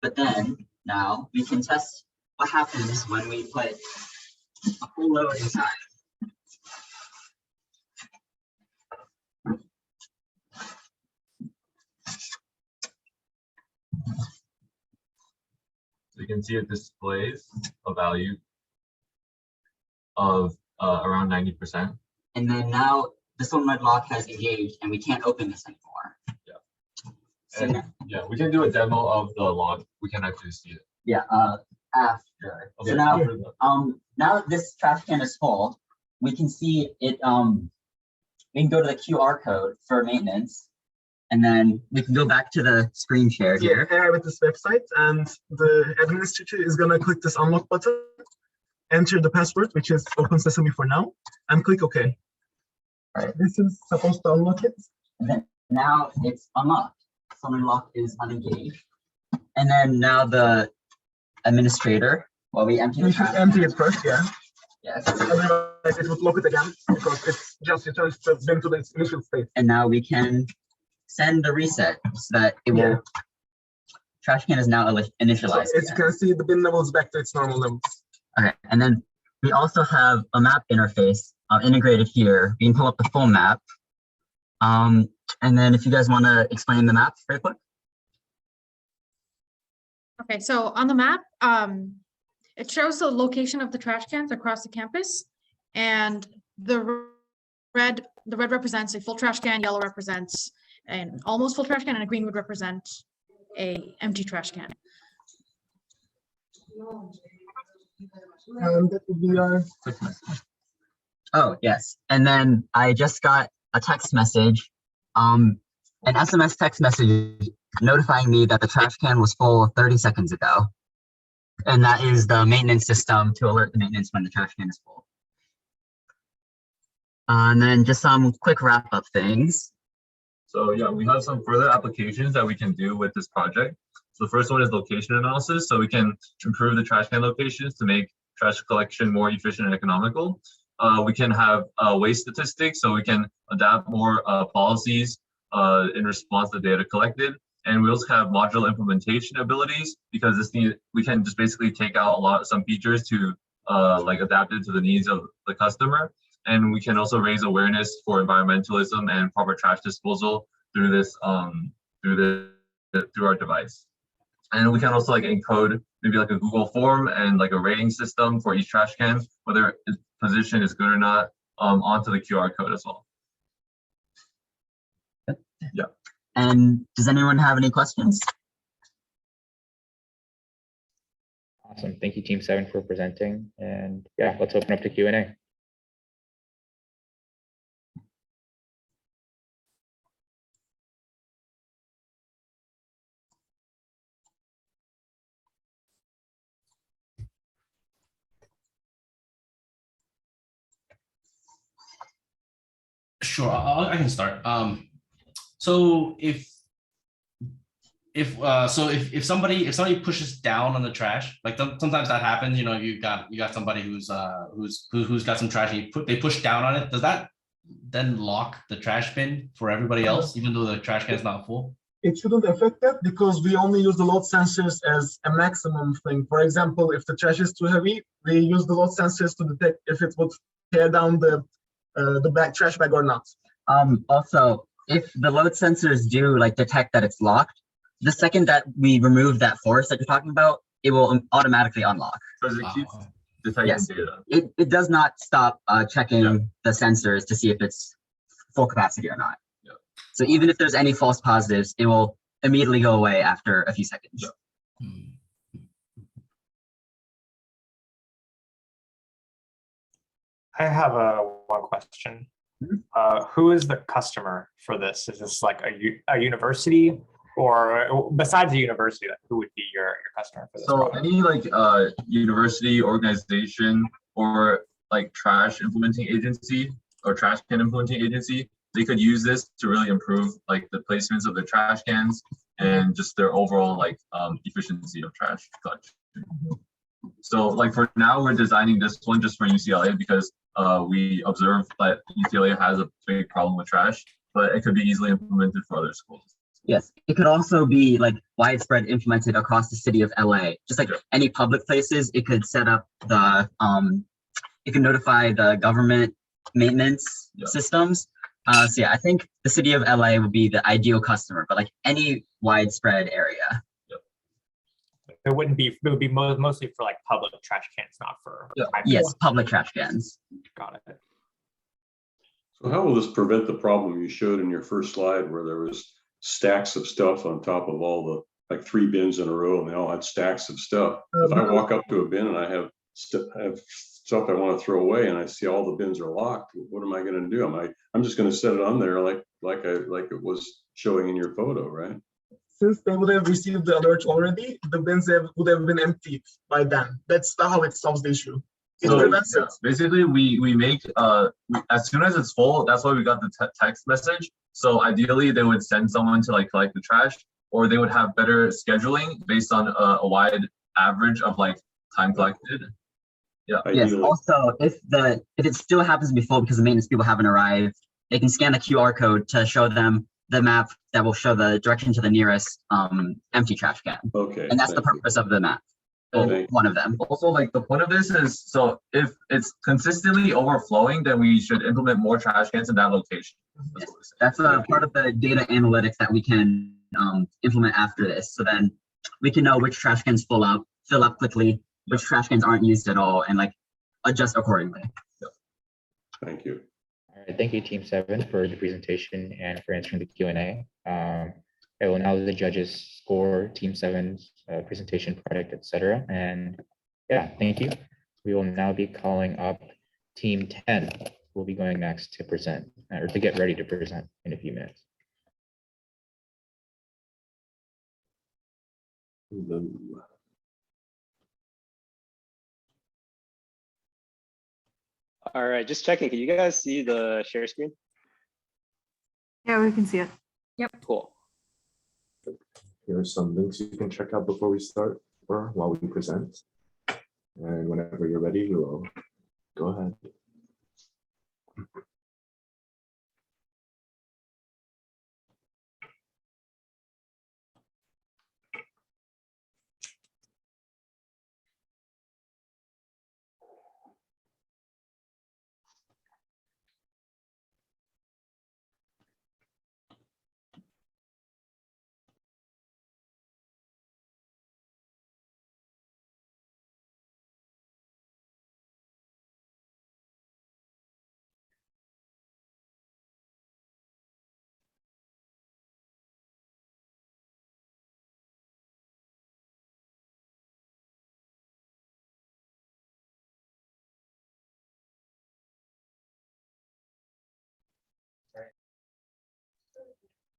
But then now we can test what happens when we put a full load inside. So you can see it displays a value of around 90%. And then now the solenoid lock has engaged and we can't open this anymore. Yeah. And yeah, we can do a demo of the log. We can actually see it. Yeah, after. Okay, So now, after the- now that this trash can is full, we can see it, we can go to the QR code for maintenance, and then we can go back to the screen share here. Yeah, with this website, and the administrator is gonna click this unlock button, enter the password, which is Open Sesame for now, and click OK. Right. This is supposed to unlock it. And then now it's unlocked. Summary lock is unengaged. And then now the administrator, well, we empty the We should trash empty can. it first, yeah. Yes. Otherwise, it would lock it again because it's just returns to them to its initial state. And now we can send a reset so that it will. Yeah. Trash can is now So initialized. as you again. can see, the bin levels back to its normal levels. Okay, and then we also have a map interface integrated here. We can pull up the full map. And then if you guys want to explain the map very quick. Okay, so on the map, it shows the location of the trash cans across the campus, and the red represents a full trash can, yellow represents an almost full trash can, and a green would represent a empty trash can. And that would be our Oh, yes. And then I just got a text message, an SMS text message notifying me that the trash can was full 30 seconds ago. And that is the maintenance system to alert the maintenance when the trash can is full. And then just some quick wrap up things. So yeah, we have some further applications that we can do with this project. So the first one is location analysis. So we can improve the trash can locations to make trash collection more efficient and economical. We can have waste statistics, so we can adapt more policies in response to data collected. And we also have modular implementation abilities, because we can just basically take out some features to like adapt it to the needs of the customer. And we can also raise awareness for environmentalism and proper trash disposal through this through our device. And we can also like encode maybe like a Google form and like a rating system for each trash can, whether its position is good or not, onto the QR code as well. Yeah. And does anyone have any questions? Awesome. Thank you, Team 7, for presenting. And yeah, let's open up to Q&A. Sure, I can start. So if somebody pushes down on the trash, like sometimes that happens, you know, you got somebody who's got some trash and they push down on it. Does that then lock the trash bin for everybody else, even though the trash can is not full? It shouldn't affect that because we only use the load sensors as a maximum thing. For example, if the trash is too heavy, we use the load sensors to detect if it would tear down the trash bag or not. Also, if the load sensors do like detect that it's locked, the second that we remove that force that you're talking about, it will automatically unlock. Because it keeps detecting Yes. data. It does not stop checking the sensors to see if it's full capacity or not. Yeah. So even if there's any false positives, it will immediately go away after a few seconds. Yeah. I have one question. Who is the customer for this? Is this like a university, or besides the university, like, who would be your customer for this? So product? any like university, organization, or like trash implementing agency or trash can implementing agency, they could use this to really improve like the placements of the trash cans and just their overall like efficiency of trash collection. So like for now, we're designing this one just for UCLA because we observe that UCLA has a big problem with trash, but it could be easily implemented for other schools. Yes, it could also be like widespread implemented across the city of LA. Just like any public places, it could set up the it can notify the government maintenance systems. So yeah, I think the city of LA would be the ideal customer, but like any widespread area. It would be mostly for like public trash cans, not for private Yes, ones. public trash cans. Got it. So how will this prevent the problem you showed in your first slide where there was stacks of stuff on top of all the, like 3 bins in a row, and they all had stacks of stuff. If I walk up to a bin and I have stuff I want to throw away, and I see all the bins are locked, what am I going to do? I'm just going to set it on there like it was showing in your photo, right? Since they would have received the alert already, the bins would have been emptied by then. That's how it solves the issue. It So, prevents it. basically, we make as soon as it's full, that's why we got the text message. So ideally, they would send someone to like collect the trash, or they would have better scheduling based on a wide average of like time collected. Yeah. Yes. Also, if it still happens to be full because the maintenance people haven't arrived, they can scan the QR code to show them the map that will show the direction to the nearest empty trash can. Okay. And that's the purpose of the map. One of them. Also, like the point of this is, so if it's consistently overflowing, then we should implement more trash cans in that location. Yes. That's a part of the data analytics that we can implement after this. So then we can know which trash cans fill up quickly, which trash cans aren't used at all, and like adjust accordingly. Thank you. All right, thank you, Team 7, for the presentation and for answering the Q&A. I will now let the judges score Team 7's presentation, product, etc. And yeah, thank you. We will now be calling up Team 10, who will be going next to present, or to get ready to present in a few minutes. All right, just checking. Can you guys see the share screen? Yeah, we can see it. Yep. Cool. Here are some links you can check out before we start or while we present. And whenever you're ready, you will go ahead.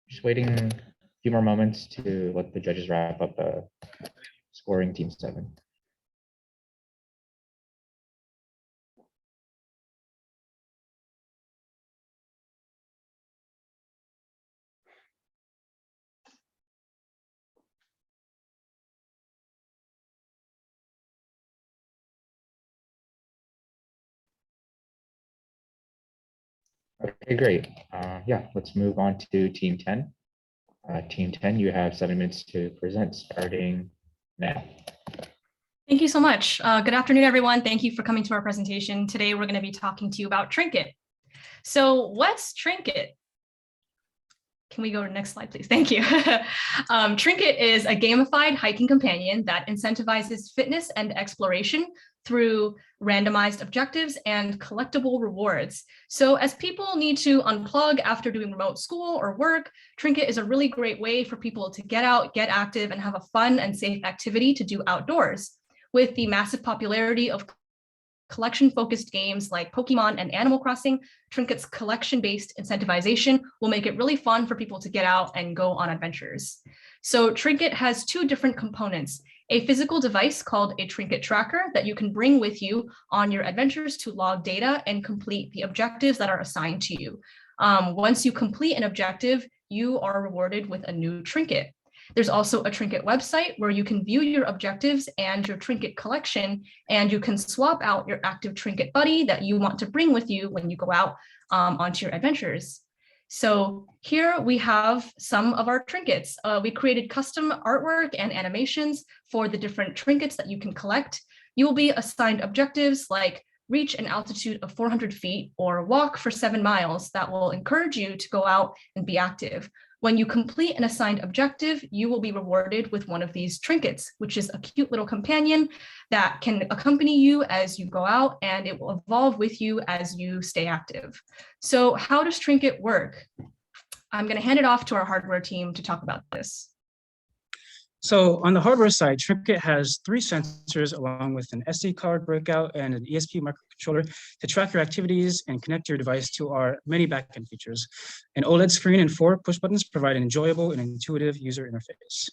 Just waiting a few more moments to let the judges wrap up scoring Team 7. Okay, great. Yeah, let's move on to Team 10. Team 10, you have 7 minutes to present starting now. Thank you so much. Good afternoon, everyone. Thank you for coming to our presentation. Today, we're going to be talking to you about Trinket. So what's Trinket? Can we go to the next slide, please? Thank you. Trinket is a gamified hiking companion that incentivizes fitness and exploration through randomized objectives and collectible rewards. So as people need to unplug after doing remote school or work, Trinket is a really great way for people to get out, get active, and have a fun and safe activity to do outdoors. With the massive popularity of collection-focused games like Pokemon and Animal Crossing, Trinket's collection-based incentivization will make it really fun for people to get out and go on adventures. So Trinket has 2 different components: a physical device called a Trinket tracker that you can bring with you on your adventures to log data and complete the objectives that are assigned to you. Once you complete an objective, you are rewarded with a new Trinket. There's also a Trinket website where you can view your objectives and your Trinket collection, and you can swap out your active Trinket buddy that you want to bring with you when you go out onto your adventures. So here we have some of our trinkets. We created custom artwork and animations for the different trinkets that you can collect. You will be assigned objectives like reach an altitude of 400 feet or walk for 7 miles that will encourage you to go out and be active. When you complete an assigned objective, you will be rewarded with one of these trinkets, which is a cute little companion that can accompany you as you go out, and it will evolve with you as you stay active. So how does Trinket work? I'm going to hand it off to our hardware team to talk about this. So on the hardware side, Trinket has 3 sensors along with an SD card breakout and an ESP microcontroller to track your activities and connect your device to our many backend features. An OLED screen and 4 push buttons provide an enjoyable and intuitive user interface.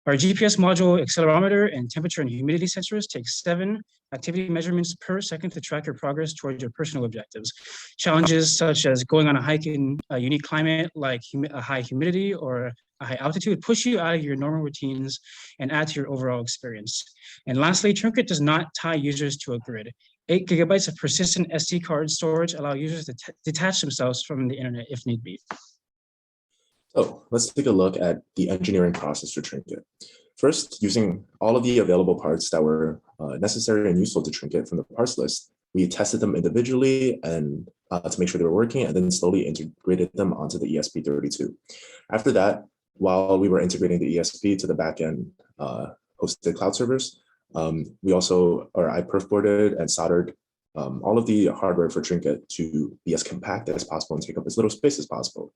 Our GPS module, accelerometer, and temperature and humidity sensors take 7 activity measurements per second to track your progress towards your personal objectives. Challenges such as going on a hike in a unique climate like a high humidity or a high altitude push you out of your normal routines and add to your overall experience. And lastly, Trinket does not tie users to a grid. 8 GB of persistent SD card storage allow users to detach themselves from the internet if need be. So let's take a look at the engineering process for Trinket. First, using all of the available parts that were necessary and useful to Trinket from the parts list, we tested them individually and to make sure they were working, and then slowly integrated them onto the ESP32. After that, while we were integrating the ESP to the backend hosted cloud servers, I perf boarded and soldered all of the hardware for Trinket to be as compact as possible and take up as little space as possible.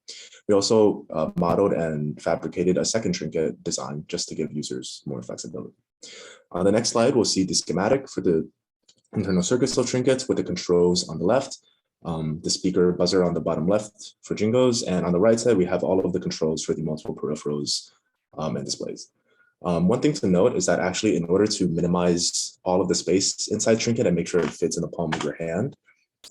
We also modeled and fabricated a second Trinket design just to give users more flexibility. On the next slide, we'll see the schematic for the internal circuits of Trinket with the controls on the left, the speaker buzzer on the bottom left for jingles, and on the right side, we have all of the controls for the multiple peripherals and displays. One thing to note is that actually in order to minimize all of the space inside Trinket and make sure it fits in the palm of your hand,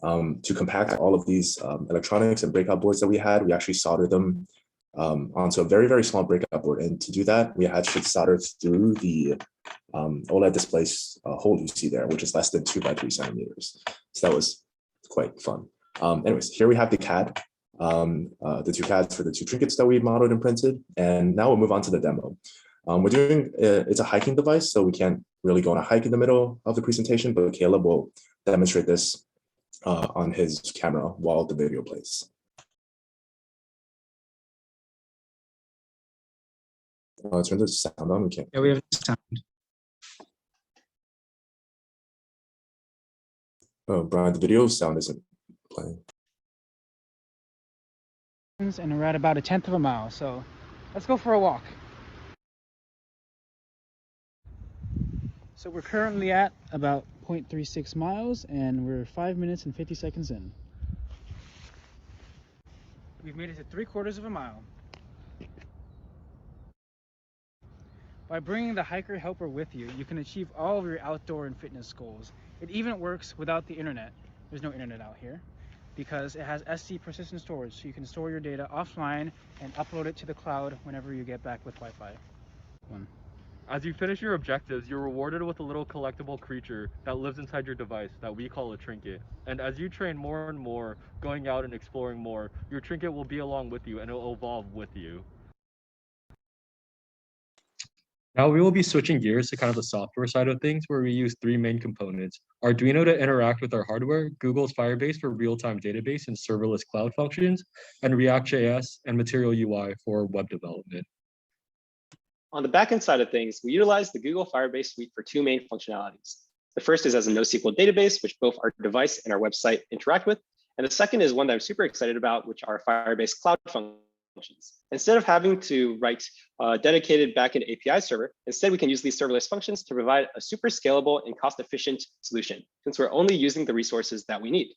to compact all of these electronics and breakout boards that we had, we actually soldered them onto a very, very small breakout board. And to do that, we had to solder through the OLED displays hole you see there, which is less than 2 by 3 centimeters. So that was quite fun. Anyways, here we have the CAD, the 2 CADs for the 2 Trinkets that we modeled and printed. And now we'll move on to the demo. We're doing, it's a hiking device, so we can't really go on a hike in the middle of the presentation, but Caleb will demonstrate this on his camera while the video plays. Turn the sound on, we can't. Yeah, we have sound. Oh, Brian, the video sound isn't playing. And we're at about 1/10 of a mile, so let's go for a walk. So we're currently at about 0.36 miles and we're 5 minutes and 50 seconds in. We've made it to 3/4 of a mile. By bringing the hiker helper with you, you can achieve all of your outdoor and fitness goals. It even works without the internet. There's no internet out here because it has SD persistent storage, so you can store your data offline and upload it to the cloud whenever you get back with Wi-Fi. As you finish your objectives, you're rewarded with a little collectible creature that lives inside your device that we call a Trinket. And as you train more and more, going out and exploring more, your Trinket will be along with you and it will evolve with you. Now we will be switching gears to kind of the software side of things where we use 3 main components. Arduino to interact with our hardware, Google's Firebase for real-time database and serverless cloud functions, and React.js and Material UI for web development. On the backend side of things, we utilize the Google Firebase suite for 2 main functionalities. The first is as a NoSQL database, which both our device and our website interact with. And the second is one that I'm super excited about, which are Firebase cloud functions. Instead of having to write a dedicated backend API server, instead we can use these serverless functions to provide a super scalable and cost-efficient solution, since we're only using the resources that we need.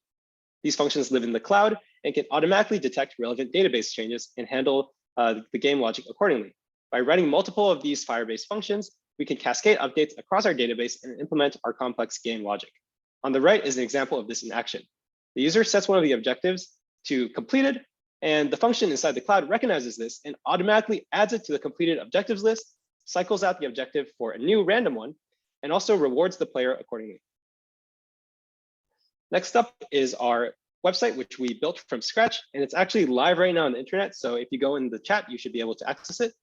These functions live in the cloud and can automatically detect relevant database changes and handle the game logic accordingly. By writing multiple of these Firebase functions, we can cascade updates across our database and implement our complex game logic. On the right is an example of this in action. The user sets one of the objectives to completed, and the function inside the cloud recognizes this and automatically adds it to the completed objectives list, cycles out the objective for a new random one, and also rewards the player accordingly. Next up is our website, which we built from scratch, and it's actually live right now on the internet. So if you go in the chat, you should be able to access it.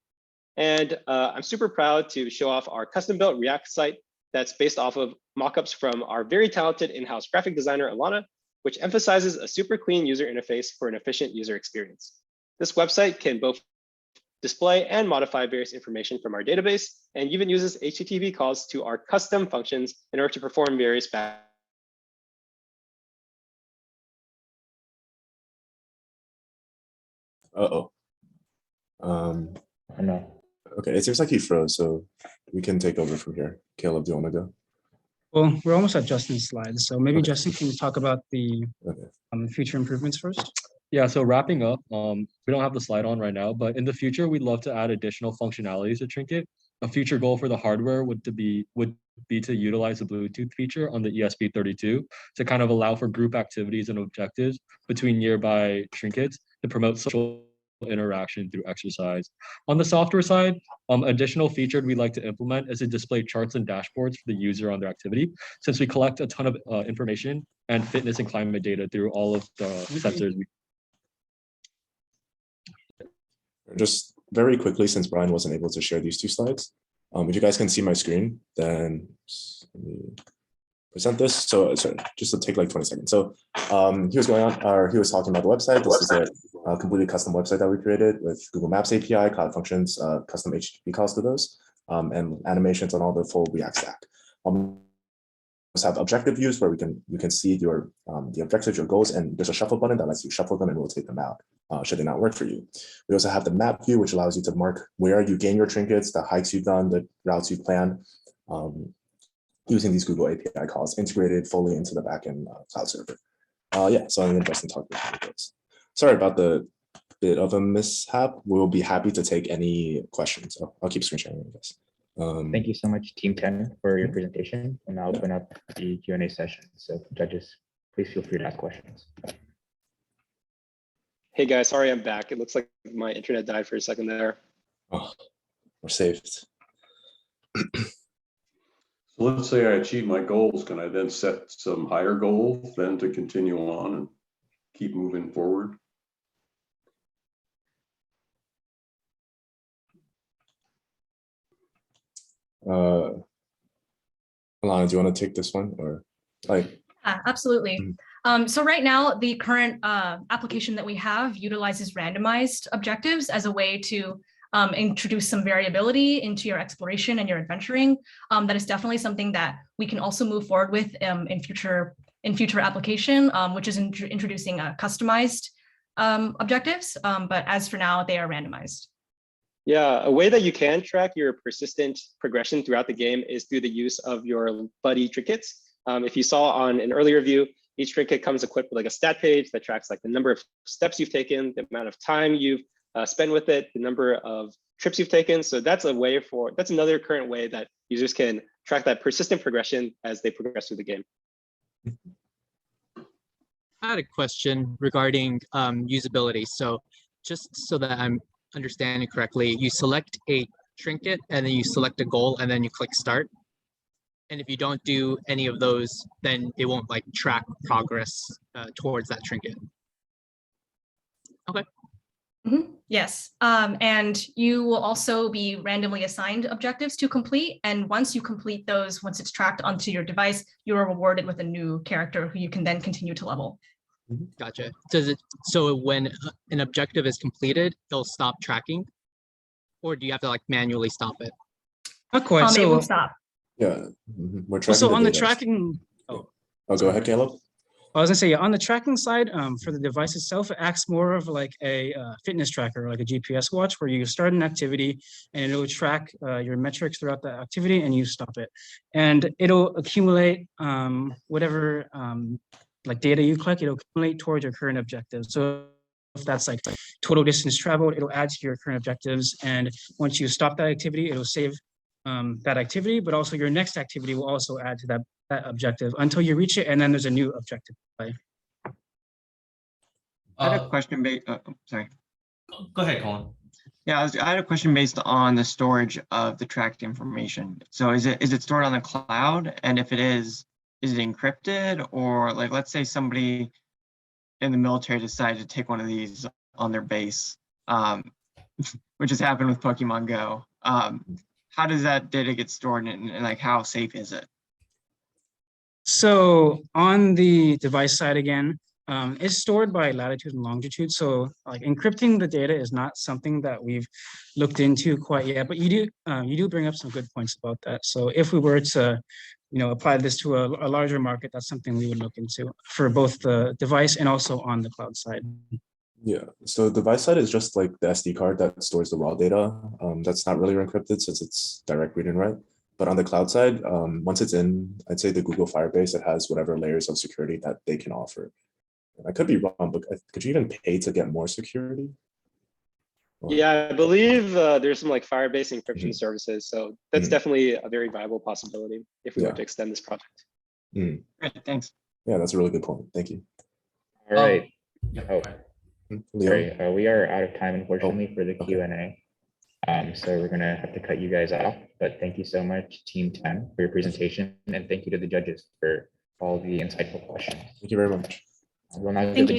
And I'm super proud to show off our custom-built React site that's based off of mockups from our very talented in-house graphic designer, Alana, which emphasizes a super clean user interface for an efficient user experience. This website can both display and modify various information from our database, and even uses HTTP calls to our custom functions in order to perform various back Uh-oh. I know. Okay, it seems like he froze, so we can take over from here. Caleb, do you want to go? Well, we're almost at Justin's slides, so maybe Okay. Justin can talk about the Okay. future improvements first. Yeah, so wrapping up, we don't have the slide on right now, but in the future, we'd love to add additional functionalities to Trinket. A future goal for the hardware would be to utilize the Bluetooth feature on the ESP32 to kind of allow for group activities and objectives between nearby trinkets to promote social interaction through exercise. On the software side, additional feature we'd like to implement is to display charts and dashboards for the user on their activity, since we collect a ton of information and fitness and climate data through all of the sensors. Just very quickly, since Brian wasn't able to share these two slides, if you guys can see my screen, then let me present this. So sorry, just to take like 20 seconds. So he was talking about the website. This is a completely custom website that we created with Google Maps API, Cloud Functions, custom HTTP calls to those, and animations on all the full React stack. Have objective views where you can see your the objectives, your goals, and there's a shuffle button that lets you shuffle them and rotate them out should they not work for you. We also have the map view, which allows you to mark where you gain your trinkets, the hikes you've done, the routes you've planned, using these Google API calls integrated fully into the backend cloud server. Yeah, so I'm interested in talking about this. Sorry about the bit of a mishap. We'll be happy to take any questions. I'll keep screen sharing, I guess. Thank you so much, Team 10, for your presentation. And I'll open up the Q&A session. So judges, please feel free to ask questions. Hey guys, sorry I'm back. It looks like my internet died for a second there. Oh, we're saved. So let's say I achieve my goals. Can I then set some higher goals then to continue on and keep moving forward? Alana, do you want to take this one or like? Yeah, absolutely. So right now, the current application that we have utilizes randomized objectives as a way to introduce some variability into your exploration and your adventuring. That is definitely something that we can also move forward with in future application, which is introducing customized objectives. But as for now, they are randomized. Yeah, a way that you can track your persistent progression throughout the game is through the use of your buddy trinkets. If you saw on an earlier view, each trinket comes equipped with like a stat page that tracks like the number of steps you've taken, the amount of time you've spent with it, the number of trips you've taken. So that's another current way that users can track that persistent progression as they progress through the game. I had a question regarding usability. So just so that I'm understanding correctly, you select a trinket and then you select a goal and then you click start. And if you don't do any of those, then it won't like track progress towards that trinket. Okay. Mm-hmm. Yes, and you will also be randomly assigned objectives to complete. And once you complete those, once it's tracked onto your device, you are rewarded with a new character who you can then continue to level. Gotcha. So when an objective is completed, it'll stop tracking? Or do you have to like manually stop it? Not quite. It So will stop. Yeah, we're tracking. So on the data. tracking, Oh, go ahead, Caleb. I was gonna say, on the tracking side, for the device itself, it acts more of like a fitness tracker, like a GPS watch, where you start an activity and it'll track your metrics throughout the activity and you stop it. And it'll accumulate whatever like data you collect, it'll accumulate towards your current objective. So if that's like total distance traveled, it'll add to your current objectives. And once you stop that activity, it'll save that activity, but also your next activity will also add to that objective until you reach it, and then there's a new objective to play. I had a question based. Sorry. Go ahead, Colin. Yeah, I had a question based on the storage of the tracked information. So is it stored on the cloud? And if it is it encrypted? Or like, let's say somebody in the military decided to take one of these on their base, which has happened with Pokemon Go. How does that data get stored and like how safe is it? So on the device side again, it's stored by latitude and longitude. So like encrypting the data is not something that we've looked into quite yet, but you do bring up some good points about that. So if we were to, apply this to a larger market, that's something we would look into for both the device and also on the cloud side. Yeah, so device side is just like the SD card that stores the raw data. That's not really encrypted since it's direct read and write. But on the cloud side, once it's in, I'd say the Google Firebase, it has whatever layers of security that they can offer. I could be wrong, but could you even pay to get more security? Yeah, I believe there's some like Firebase encryption services. So that's definitely a very viable possibility if we were to extend this project. Great, thanks. Yeah, that's a really good point. Thank you. All right. Oh, Leo? sorry. We are out of time, unfortunately, for the Q&A. So we're gonna have to cut you guys off. But thank you so much, Team 10, for your presentation, and thank you to the judges for all the insightful questions. Thank you very much. We'll now give the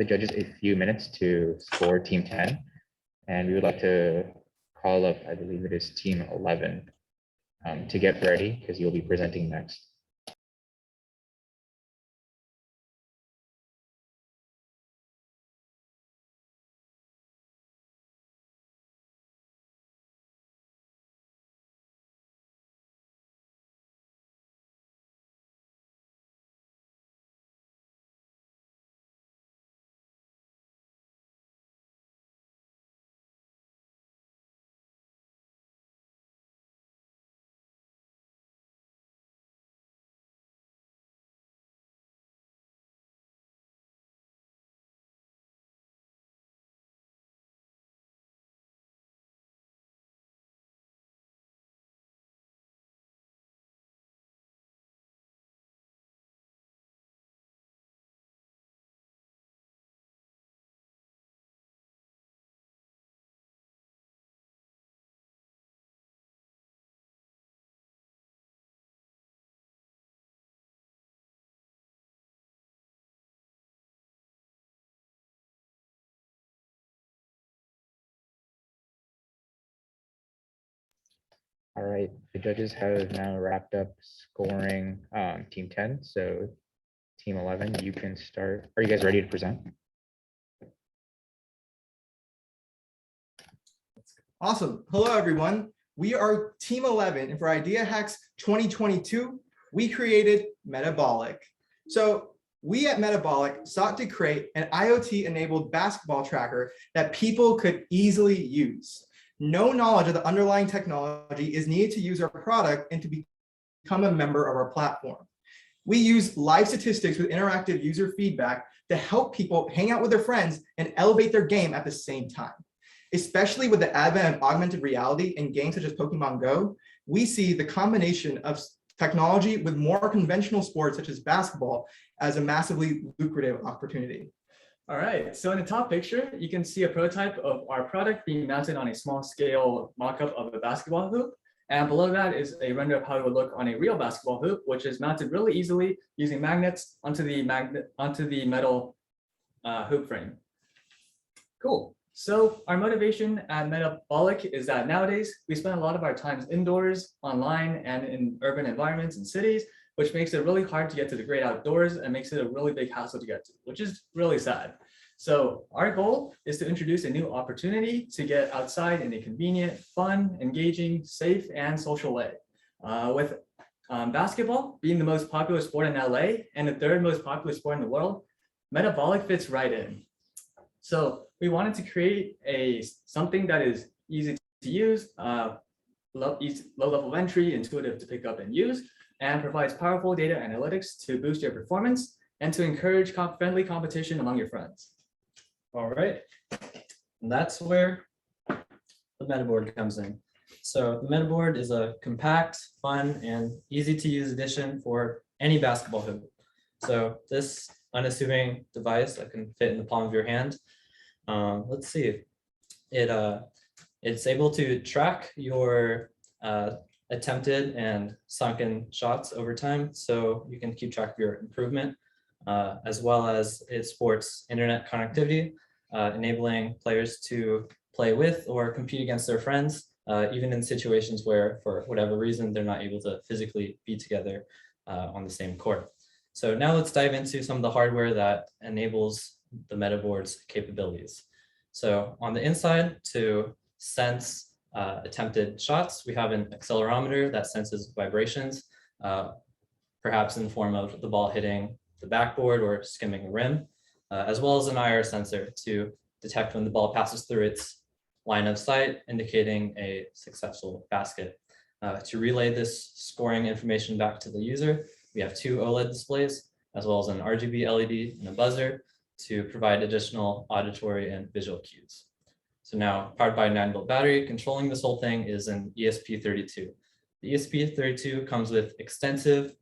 judges a few minutes to score Team 10, and we would like to call up, I believe it is Team 11, to get ready because you'll be presenting next. All right, the judges have now wrapped up scoring Team 10. So Team 11, you can start. Are you guys ready to present? Awesome. Hello, everyone. We are Team 11, and for IDEAHACKS 2022, we created Metabolic. So we at Metabolic sought to create an IoT-enabled basketball tracker that people could easily use. No knowledge of the underlying technology is needed to use our product and to become a member of our platform. We use live statistics with interactive user feedback to help people hang out with their friends and elevate their game at the same time. Especially with the advent of augmented reality in games such as Pokemon Go, we see the combination of technology with more conventional sports such as basketball as a massively lucrative opportunity. All right, so in the top picture, you can see a prototype of our product being mounted on a small scale mock-up of a basketball hoop. And below that is a render of how it would look on a real basketball hoop, which is mounted really easily using magnets onto the metal hoop frame. Cool. So our motivation at Metabolic is that nowadays we spend a lot of our time indoors, online, and in urban environments and cities, which makes it really hard to get to the great outdoors and makes it a really big hassle to get to, which is really sad. So our goal is to introduce a new opportunity to get outside in a convenient, fun, engaging, safe, and social way. With basketball being the most popular sport in LA and the third most popular sport in the world, Metabolic fits right in. So we wanted to create something that is easy to use, low level of entry, intuitive to pick up and use, and provides powerful data analytics to boost your performance and to encourage friendly competition among your friends. All right, and that's where the Metaboard comes in. So the Metaboard is a compact, fun, and easy to use addition for any basketball hoop. So this unassuming device that can fit in the palm of your hand. Let's see, it's able to track your attempted and sunken shots over time, so you can keep track of your improvement, as well as it supports internet connectivity, enabling players to play with or compete against their friends, even in situations where, for whatever reason, they're not able to physically be together on the same court. So now let's dive into some of the hardware that enables the Metaboard's capabilities. So on the inside, to sense attempted shots, we have an accelerometer that senses vibrations, perhaps in the form of the ball hitting the backboard or skimming the rim. as well as an IR sensor to detect when the ball passes through its line of sight, indicating a successful basket. To relay this scoring information back to the user, we have 2 OLED displays, as well as an RGB LED and a buzzer to provide additional auditory and visual cues. So now, powered by a 9-volt battery, controlling this whole thing is an ESP32. The ESP32 comes with extensive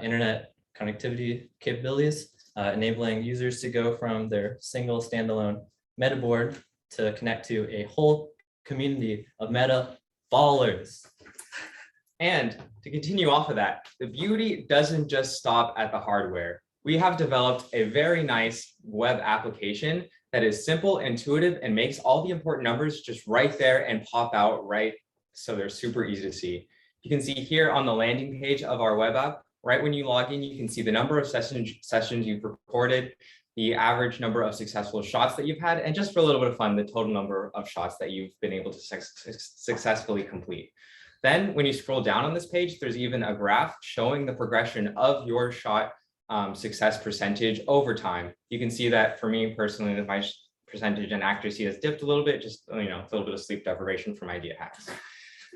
internet connectivity capabilities, enabling users to go from their single standalone meta board to connect to a whole community of meta ballers. And to continue off of that, the beauty doesn't just stop at the hardware. We have developed a very nice web application that is simple, intuitive, and makes all the important numbers just right there and pop out right, so they're super easy to see. You can see here on the landing page of our web app, right when you log in, you can see the number of sessions you've recorded, the average number of successful shots that you've had, and just for a little bit of fun, the total number of shots that you've been able to successfully complete. Then when you scroll down on this page, there's even a graph showing the progression of your shot success percentage over time. You can see that for me personally, that my percentage and accuracy has dipped a little bit, just a little bit of sleep deprivation from IDEAHACKS.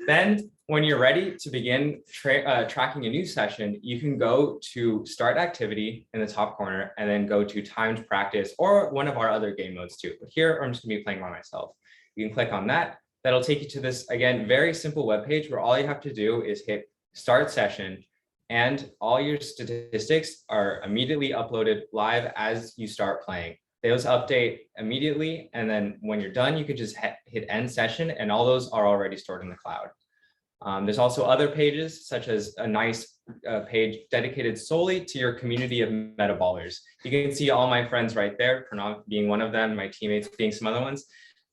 Then when you're ready to begin tracking a new session, you can go to start activity in the top corner and then go to timed practice or one of our other game modes too. But here I'm just gonna be playing by myself. You can click on that. That'll take you to this, again, very simple web page where all you have to do is hit start session and all your statistics are immediately uploaded live as you start playing. Those update immediately. And then when you're done, you can just hit end session and all those are already stored in the cloud. There's also other pages, such as a nice page dedicated solely to your community of meta ballers. You can see all my friends right there, Pranav being one of them, my teammates being some other ones.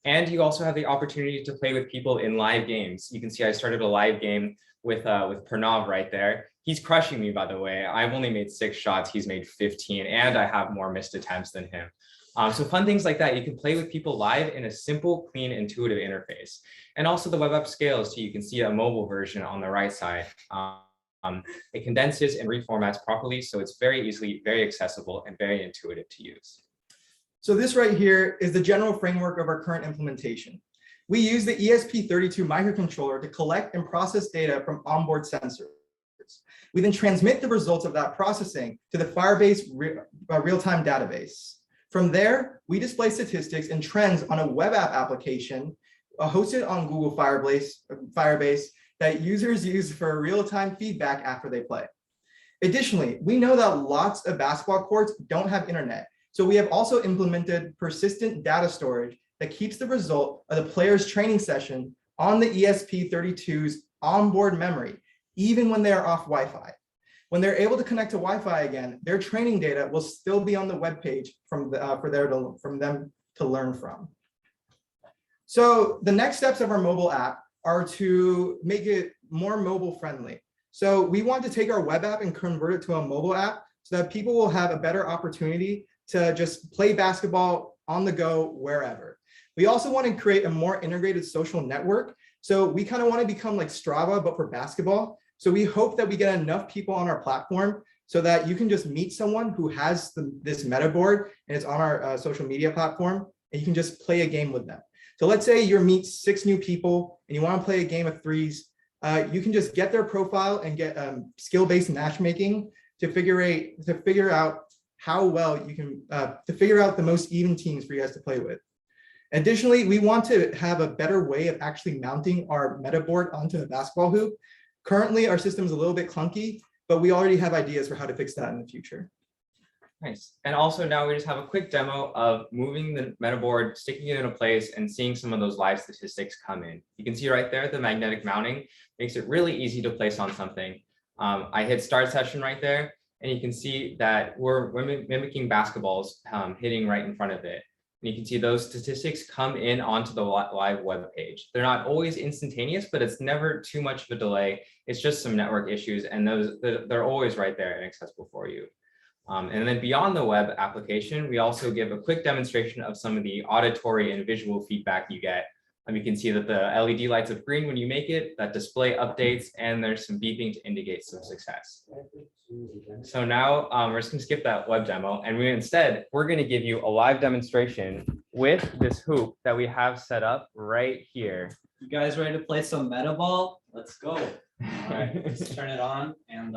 And you also have the opportunity to play with people in live games. You can see I started a live game with Pranav right there. He's crushing me, by the way. I've only made 6 shots, he's made 15, and I have more missed attempts than him. So fun things like that. You can play with people live in a simple, clean, intuitive interface. And also the web app scales, so you can see a mobile version on the right side. It condenses and reformats properly, so it's very easily, very accessible, and very intuitive to use. So this right here is the general framework of our current implementation. We use the ESP32 microcontroller to collect and process data from onboard sensors. We then transmit the results of that processing to the Firebase real-time database. From there, we display statistics and trends on a web app application hosted on Google Firebase that users use for real-time feedback after they play. Additionally, we know that lots of basketball courts don't have internet. So we have also implemented persistent data storage that keeps the result of the player's training session on the ESP32's onboard memory, even when they are off Wi-Fi. When they're able to connect to Wi-Fi again, their training data will still be on the web page for them to learn from. So the next steps of our mobile app are to make it more mobile friendly. So we want to take our web app and convert it to a mobile app so that people will have a better opportunity to just play basketball on the go wherever. We also want to create a more integrated social network. So we kind of want to become like Strava, but for basketball. So we hope that we get enough people on our platform so that you can just meet someone who has this meta board and it's on our social media platform, and you can just play a game with them. So let's say you meet 6 new people and you want to play a game of threes. You can just get their profile and get skill-based matchmaking to figure out how well you can, to figure out the most even teams for you guys to play with. Additionally, we want to have a better way of actually mounting our meta board onto a basketball hoop. Currently, our system is a little bit clunky, but we already have ideas for how to fix that in the future. Nice. And also now we just have a quick demo of moving the meta board, sticking it in a place, and seeing some of those live statistics come in. You can see right there, the magnetic mounting makes it really easy to place on something. I hit start session right there, and you can see that we're mimicking basketballs hitting right in front of it. And you can see those statistics come in onto the live web page. They're not always instantaneous, but it's never too much of a delay. It's just some network issues, and they're always right there and accessible for you. And then beyond the web application, we also give a quick demonstration of some of the auditory and visual feedback you get You can see that the LED lights up green when you make it, that display updates, and there's some beeping to indicate some success. So now we're just gonna skip that web demo, and we're gonna give you a live demonstration with this hoop that we have set up right here. You guys ready to play some meta ball? Let's go. All right, let's turn it on and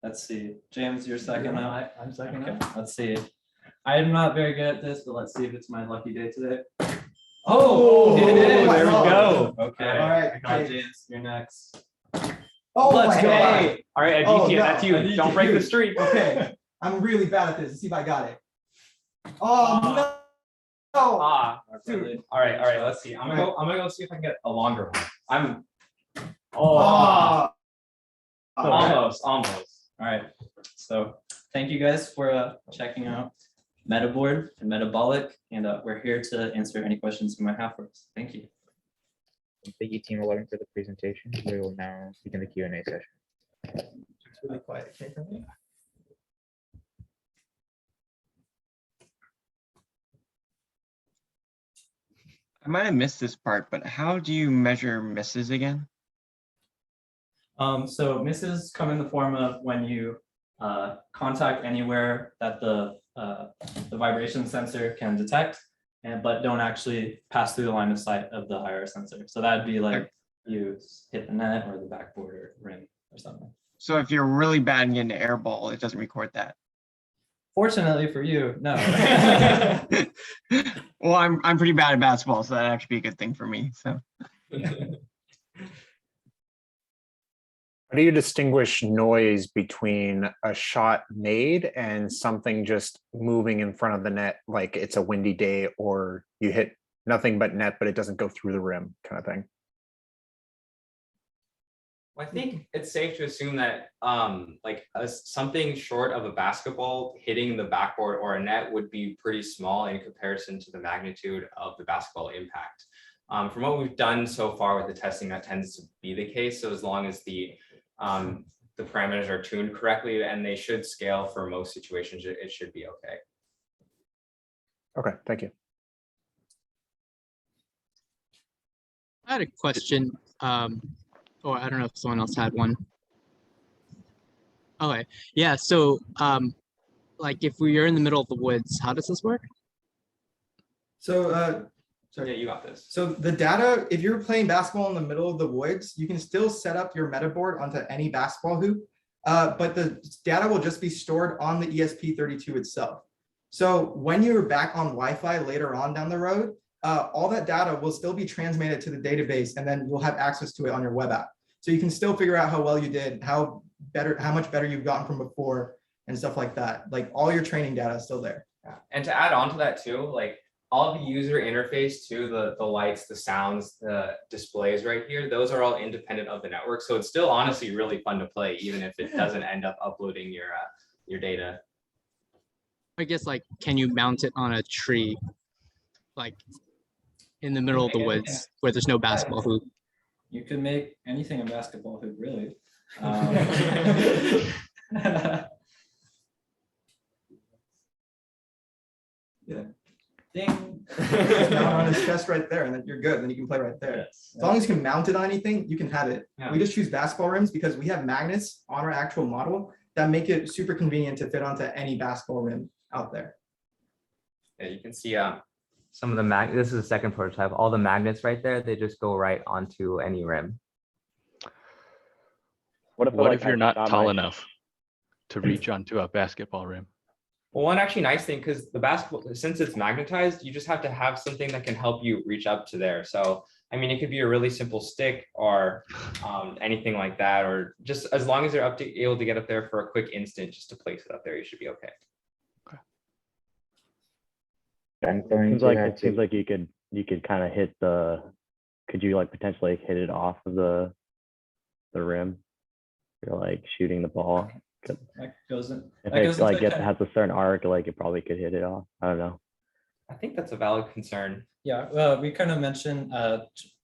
let's see. James, you're second now. I'm second now. Let's see. I'm not very good at this, but let's see if it's my lucky day today. Oh, it is. There we go. Okay. All right, James, you're next. Oh Let's my go. God. All right, Oh, IDEAHACKS, no. that's you. Don't break the streak. Okay, I'm really bad at this. Let's see if I got it. Oh no. Dude. All right. Let's see. I'm gonna go see if I can get a longer one. Almost. All right. So thank you guys for checking out MetaBoard and Metabolic, and we're here to answer any questions you might have for us. Thank you. Thank you, Team 11, for the presentation. We will now begin the Q&A session. It's really quiet. Okay, for me. I might have missed this part, but how do you measure misses again? So misses come in the form of when you contact anywhere that the vibration sensor can detect, but don't actually pass through the line of sight of the IR sensor. So that'd be like you hit the net or the backboard or rim or something. So if you're really bad and get an air ball, it doesn't record that. Fortunately for you, no. Well, I'm pretty bad at basketball, so that'd actually be a good thing for me. So How do you distinguish noise between a shot made and something just moving in front of the net, like it's a windy day, or you hit nothing but net, but it doesn't go through the rim kind of thing? Well, I think it's safe to assume that something short of a basketball hitting the backboard or a net would be pretty small in comparison to the magnitude of the basketball impact. From what we've done so far with the testing, that tends to be the case. So as long as the parameters are tuned correctly and they should scale for most situations, it should be okay. Okay, thank you. I had a question, or I don't know if someone else had one. Okay, yeah, so like if we are in the middle of the woods, how does this work? So yeah, you got this. So the data, if you're playing basketball in the middle of the woods, you can still set up your meta board onto any basketball hoop, but the data will just be stored on the ESP32 itself. So when you're back on Wi-Fi later on down the road, all that data will still be transmitted to the database, and then you'll have access to it on your web app. So you can still figure out how well you did, how much better you've gotten from before, and stuff like that. Like all your training data is still there. Yeah. And to add on to that too, like all the user interface to the lights, the sounds, the displays right here, those are all independent of the network. So it's still honestly really fun to play, even if it doesn't end up uploading your data. I guess like, can you mount it on a tree, like in the middle of the woods where there's no basketball hoop? You could make anything a basketball hoop, really. Yeah. Ding. Just mount on his chest right there, and then you're good. Then you can play right there. Yes. As long as you can mount it on anything, you can have it. Yeah. We just choose basketball rims because we have magnets on our actual model that make it super convenient to fit onto any basketball rim out there. Yeah, you can see some of the this is the second prototype. All the magnets right there, they just go right onto any rim. What if you're not tall enough to reach onto a basketball rim? Well, one actually nice thing, because the basketball, since it's magnetized, you just have to have something that can help you reach up to there. So, I mean, it could be a really simple stick or anything like that, or just as long as you're able to get up there for a quick instant, just to place it up there, you should be okay. It seems like you could kind of hit could you like potentially hit it off of the rim? You're like shooting the ball. That goes in. If it like has a certain arc, like it probably could hit it off. I don't know. I think that's a valid concern. Yeah, well, we kind of mentioned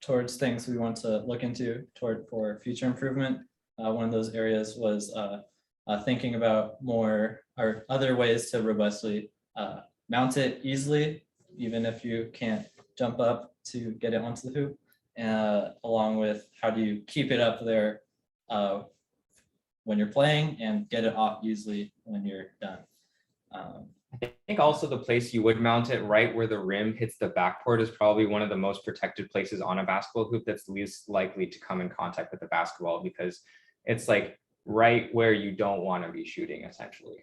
towards things we want to look into for future improvement. One of those areas was thinking about more or other ways to robustly mount it easily, even if you can't jump up to get it onto the hoop, along with how do you keep it up there when you're playing and get it off easily when you're done. I think also the place you would mount it right where the rim hits the backboard is probably one of the most protected places on a basketball hoop that's least likely to come in contact with the basketball, because it's like right where you don't want to be shooting essentially.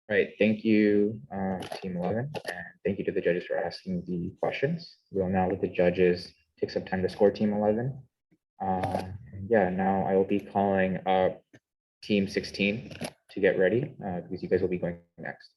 Right, thank you, Team 11, and thank you to the judges for asking the questions. We'll now let the judges take some time to score Team 11. And yeah, now I will be calling up Team 16 to get ready, because you guys will be going next.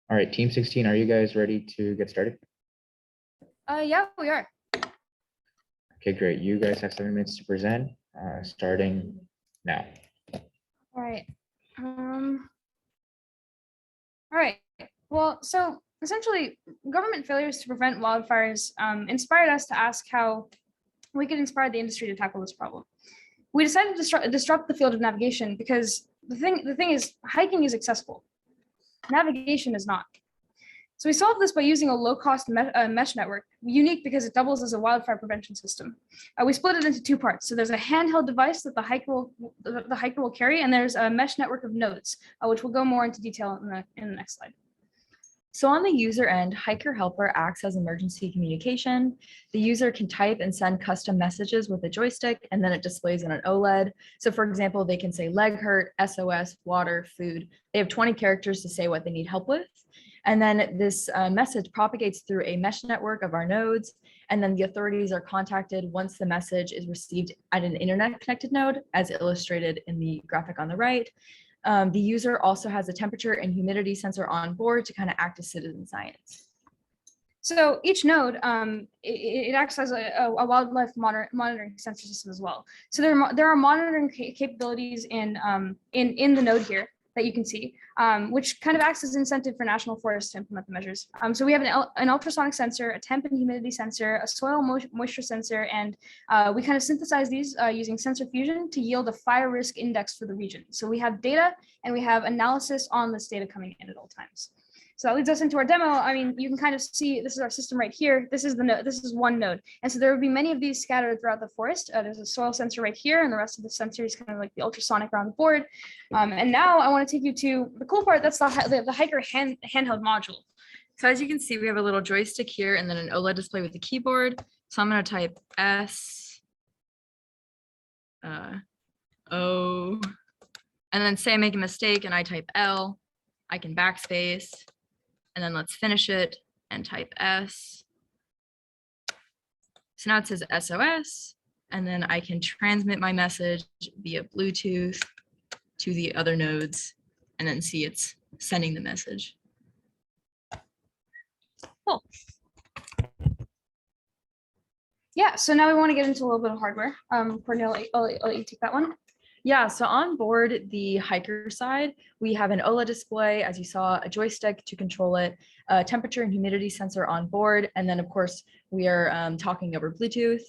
All right, Team 16, are you guys ready to get started? Yeah, we are. Okay, great. You guys have 7 minutes to present, starting now. All right. All right. Well, so essentially, government failures to prevent wildfires inspired us to ask how we could inspire the industry to tackle this problem. We decided to disrupt the field of navigation because the thing is, hiking is accessible. Navigation is not. So we solved this by using a low-cost mesh network, unique because it doubles as a wildfire prevention system. We split it into 2 parts. So there's a handheld device that the hiker will carry, and there's a mesh network of nodes, which we'll go more into detail in the next slide. So on the user end, Hiker Helper acts as emergency communication. The user can type and send custom messages with a joystick, and then it displays on an OLED. So for example, they can say leg hurt, SOS, water, food. They have 20 characters to say what they need help with. And then this message propagates through a mesh network of our nodes. And then the authorities are contacted once the message is received at an internet connected node, as illustrated in the graphic on the right. The user also has a temperature and humidity sensor on board to kind of act as citizen science. So each node, it acts as a wildlife monitoring sensor system as well. So there are monitoring capabilities in the node here that you can see, which kind of acts as incentive for national forests to implement the measures. So we have an ultrasonic sensor, a temp and humidity sensor, a soil moisture sensor, and we kind of synthesize these using sensor fusion to yield a fire risk index for the region. So we have data and we have analysis on this data coming in at all times. So that leads us into our demo. I mean, you can kind of see this is our system right here. This is the node. This is one node, and so there would be many of these scattered throughout the forest. There's a soil sensor right here, and the rest of the sensor is kind of like the ultrasonic around the board. And now I want to take you to the cool part. That's the hiker handheld module. So as you can see, we have a little joystick here and then an OLED display with the keyboard. So I'm going to type S, O, and then say I make a mistake and I type L. I can backspace. And then let's finish it and type S. So now it says SOS, and then I can transmit my message via Bluetooth to the other nodes and then see it's sending the message. Cool. Yeah, so now we want to get into a little bit of hardware. Cornelia, I'll let you take that one. Yeah, so on board the hiker side, we have an OLED display, as you saw, a joystick to control it, a temperature and humidity sensor on board, and then of course we are talking over Bluetooth.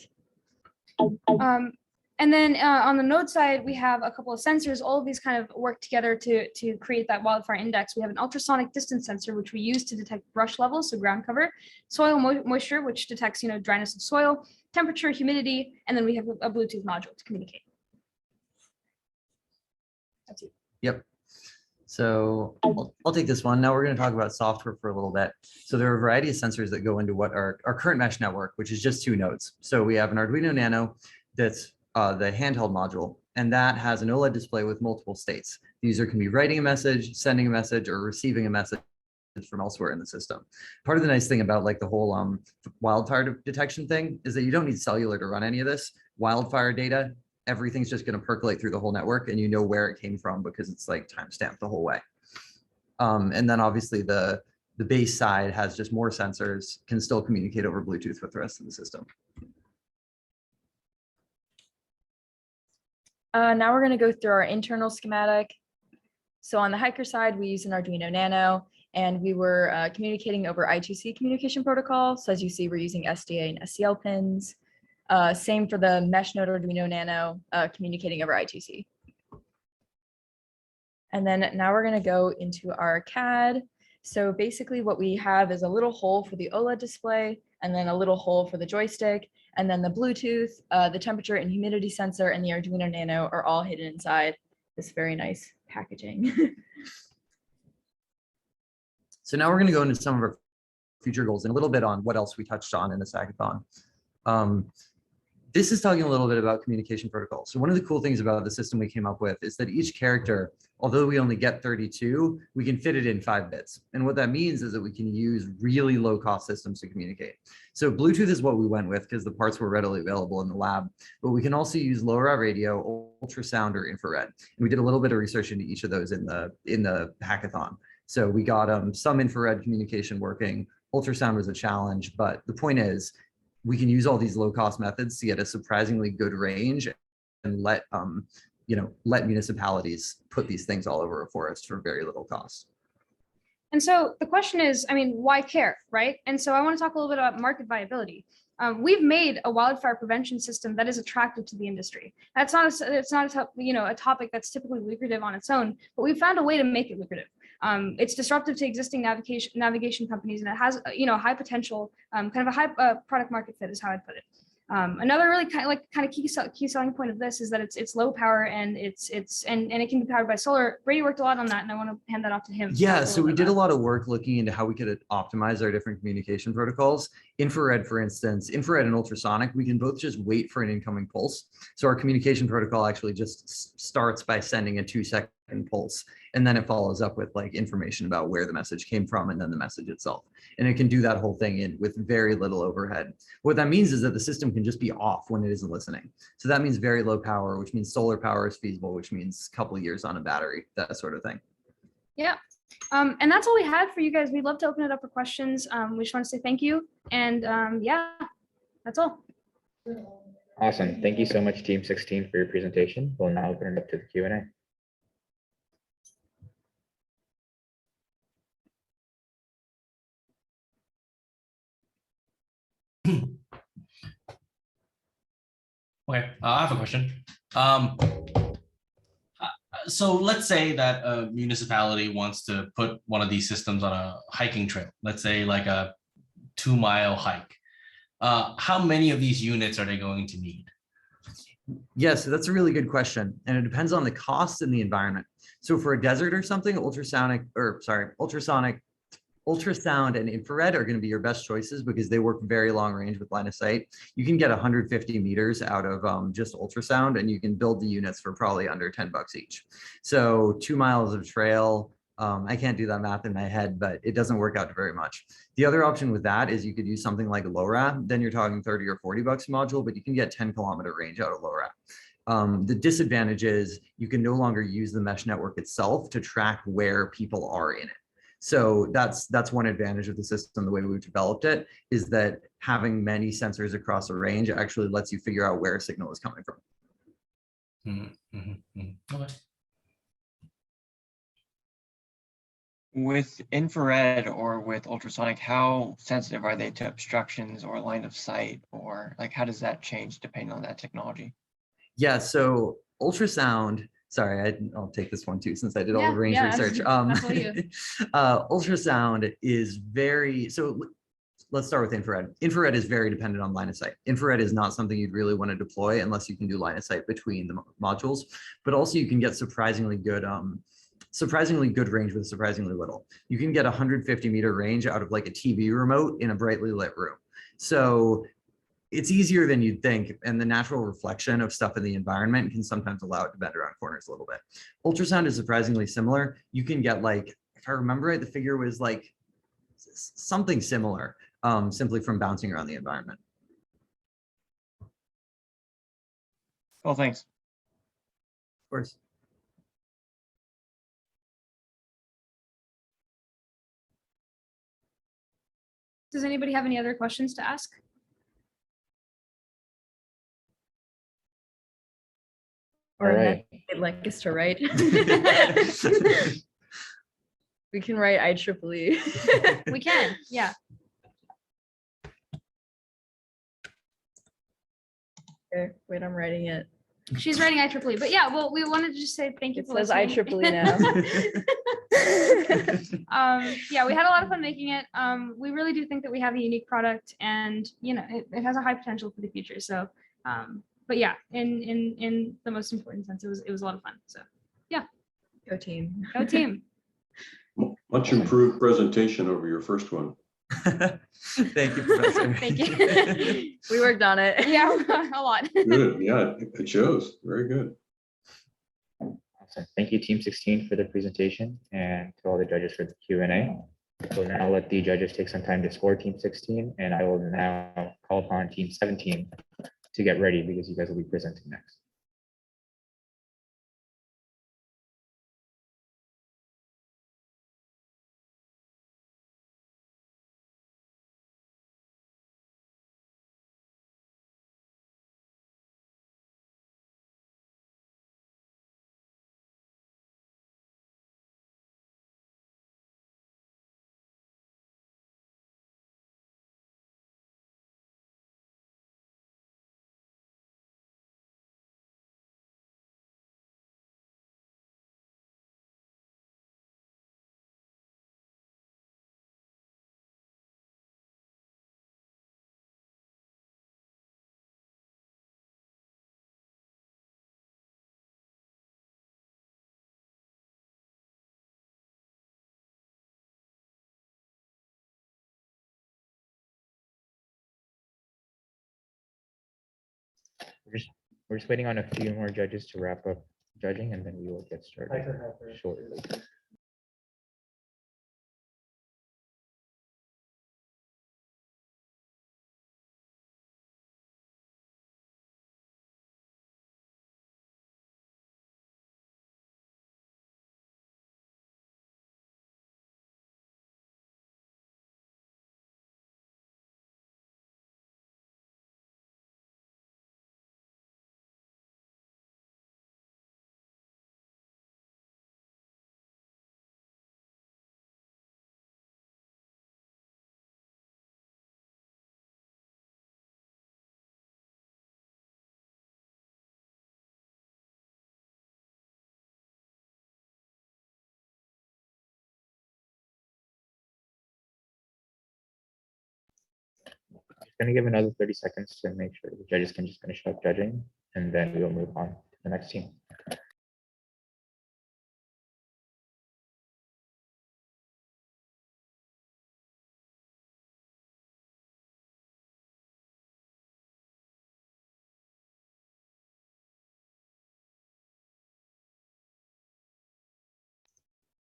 And then on the node side, we have a couple of sensors. All of these kind of work together to create that wildfire index. We have an ultrasonic distance sensor, which we use to detect brush levels, so ground cover, soil moisture, which detects dryness of soil, temperature, humidity, and then we have a Bluetooth module to communicate. That's it. Yep. So I'll take this one. Now we're going to talk about software for a little bit. So there are a variety of sensors that go into what our current mesh network, which is just 2 nodes. So we have an Arduino Nano that's the handheld module, and that has an OLED display with multiple states. The user can be writing a message, sending a message, or receiving a message from elsewhere in the system. Part of the nice thing about like the whole wildfire detection thing is that you don't need cellular to run any of this. Wildfire data, everything's just going to percolate through the whole network, and you know where it came from because it's like timestamped the whole way. And then obviously the base side has just more sensors, can still communicate over Bluetooth with the rest of the system. Now we're going to go through our internal schematic. So on the hiker side, we use an Arduino Nano, and we were communicating over I2C communication protocol. So as you see, we're using SDA and SCL pins. Same for the mesh node Arduino Nano, communicating over I2C. And then now we're going to go into our CAD. So basically what we have is a little hole for the OLED display, and then a little hole for the joystick, and then the Bluetooth, the temperature and humidity sensor, and the Arduino Nano are all hidden inside this very nice packaging. So now we're going to go into some of our future goals and a little bit on what else we touched on in this hackathon. This is talking a little bit about communication protocols. So one of the cool things about the system we came up with is that each character, although we only get 32, we can fit it in 5 bits. And what that means is that we can use really low cost systems to communicate. So Bluetooth is what we went with because the parts were readily available in the lab, but we can also use low rate radio, ultrasound, or infrared. And we did a little bit of research into each of those in the hackathon. So we got some infrared communication working. Ultrasound was a challenge, but the point is, we can use all these low-cost methods to get a surprisingly good range and let municipalities put these things all over a forest for very little cost. And so the question is, I mean, why care, right? And so I want to talk a little bit about market viability. We've made a wildfire prevention system that is attractive to the industry. It's not a topic that's typically lucrative on its own, but we found a way to make it lucrative. It's disruptive to existing navigation companies, and it has high potential, kind of a high product market fit is how I'd put it. Another really kind of key selling point of this is that it's low power, and and it can be powered by solar. Brady worked a lot on that, and I want to hand that off to him. Yeah, so we did a lot of work looking into how we could optimize our different communication protocols. Infrared, for instance, infrared and ultrasonic, we can both just wait for an incoming pulse. So our communication protocol actually just starts by sending a 2-second pulse, and then it follows up with like information about where the message came from and then the message itself. And it can do that whole thing with very little overhead. What that means is that the system can just be off when it isn't listening. So that means very low power, which means solar power is feasible, which means a couple of years on a battery, that sort of thing. Yeah. And that's all we had for you guys. We'd love to open it up for questions. We just want to say thank you. And yeah, that's all. Awesome. Thank you so much, Team 16, for your presentation. We'll now open it up to the Q&A. Okay, I have a question. So let's say that a municipality wants to put one of these systems on a hiking trail, let's say like a 2-mile hike. How many of these units are they going to need? Yeah, so that's a really good question. And it depends on the cost and the environment. So for a desert or something, ultrasound and infrared are going to be your best choices because they work very long range with line of sight. You can get 150 meters out of just ultrasound, and you can build the units for probably under $10 each. So 2 miles of trail, I can't do that math in my head, but it doesn't work out to very much. The other option with that is you could use something like LoRa. Then you're talking 30 or $40 a module, but you can get 10-kilometer range out of LoRa. The disadvantage is you can no longer use the mesh network itself to track where people are in it. So that's one advantage of the system, the way we've developed it, is that having many sensors across a range actually lets you figure out where a signal is coming from. Okay. With infrared or with ultrasonic, how sensitive are they to obstructions or line of sight, or like how does that change depending on that technology? Yeah, so ultrasound, sorry, I'll take this one too, since I did all the range research. Ultrasound is very, so let's start with infrared. Infrared is very dependent on line of sight. Infrared is not something you'd really want to deploy unless you can do line of sight between the modules, but also you can get surprisingly good range with surprisingly little. You can get 150-meter range out of like a TV remote in a brightly lit room. So it's easier than you'd think. And the natural reflection of stuff in the environment can sometimes allow it to bend around corners a little bit. Ultrasound is surprisingly similar. You can get like, if I remember right, the figure was like something similar, simply from bouncing around the environment. Well, thanks. Of course. Does anybody have any other questions to ask? Or All right. they'd like us to write. We can write IEEE. We can, yeah. Okay, wait, I'm writing it. She's writing IEEE, but yeah, well, we wanted to just say thank you It for says listening. IEEE now. Yeah, we had a lot of fun making it. We really do think that we have a unique product, and you know, it has a high potential for the future. So, but yeah, in the most important sense, it was a lot of fun. So, yeah, Go team. go team. Much improved presentation over your first one. Thank you, Professor. Thank you. We worked on it. Yeah, a lot. Good, yeah, it shows. Very good. Awesome. Thank you, Team 16, for the presentation, and to all the judges for the Q&A. So now I'll let the judges take some time to score Team 16, and I will now call upon Team 17 to get ready because you guys will be presenting next. We're just waiting on a few more judges to wrap up judging, and then we will get started shortly. Just going to give another 30 seconds to make sure the judges can just finish up judging, and then we will move on to the next team.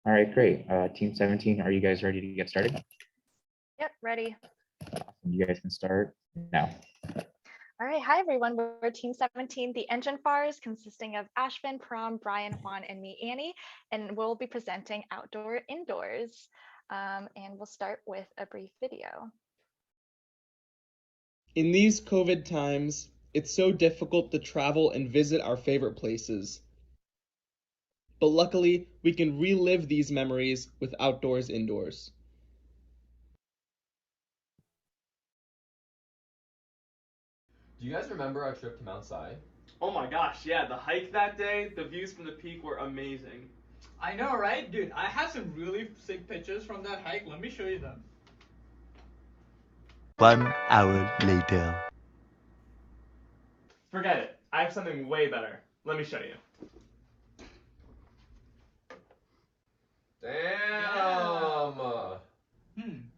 All right, great. Team 17, are you guys ready to get started? Yep, ready. You guys can start now. All right, hi everyone. We're Team 17, the engine FARs, consisting of Ashvin, Pram, Brian, Juan, and me, Annie, and we'll be presenting outdoor indoors. And we'll start with a brief video. In these COVID times, it's so difficult to travel and visit our favorite places. But luckily, we can relive these memories with Outdoors Indoors. Do you guys remember our trip to Mount Si? Oh my gosh, yeah, the hike that day, the views from the peak were amazing. I know, right? Dude, I have some really sick pictures from that hike. Let me show you them. 1 hour later. Forget it. I have something way better. Let me show you. Damn.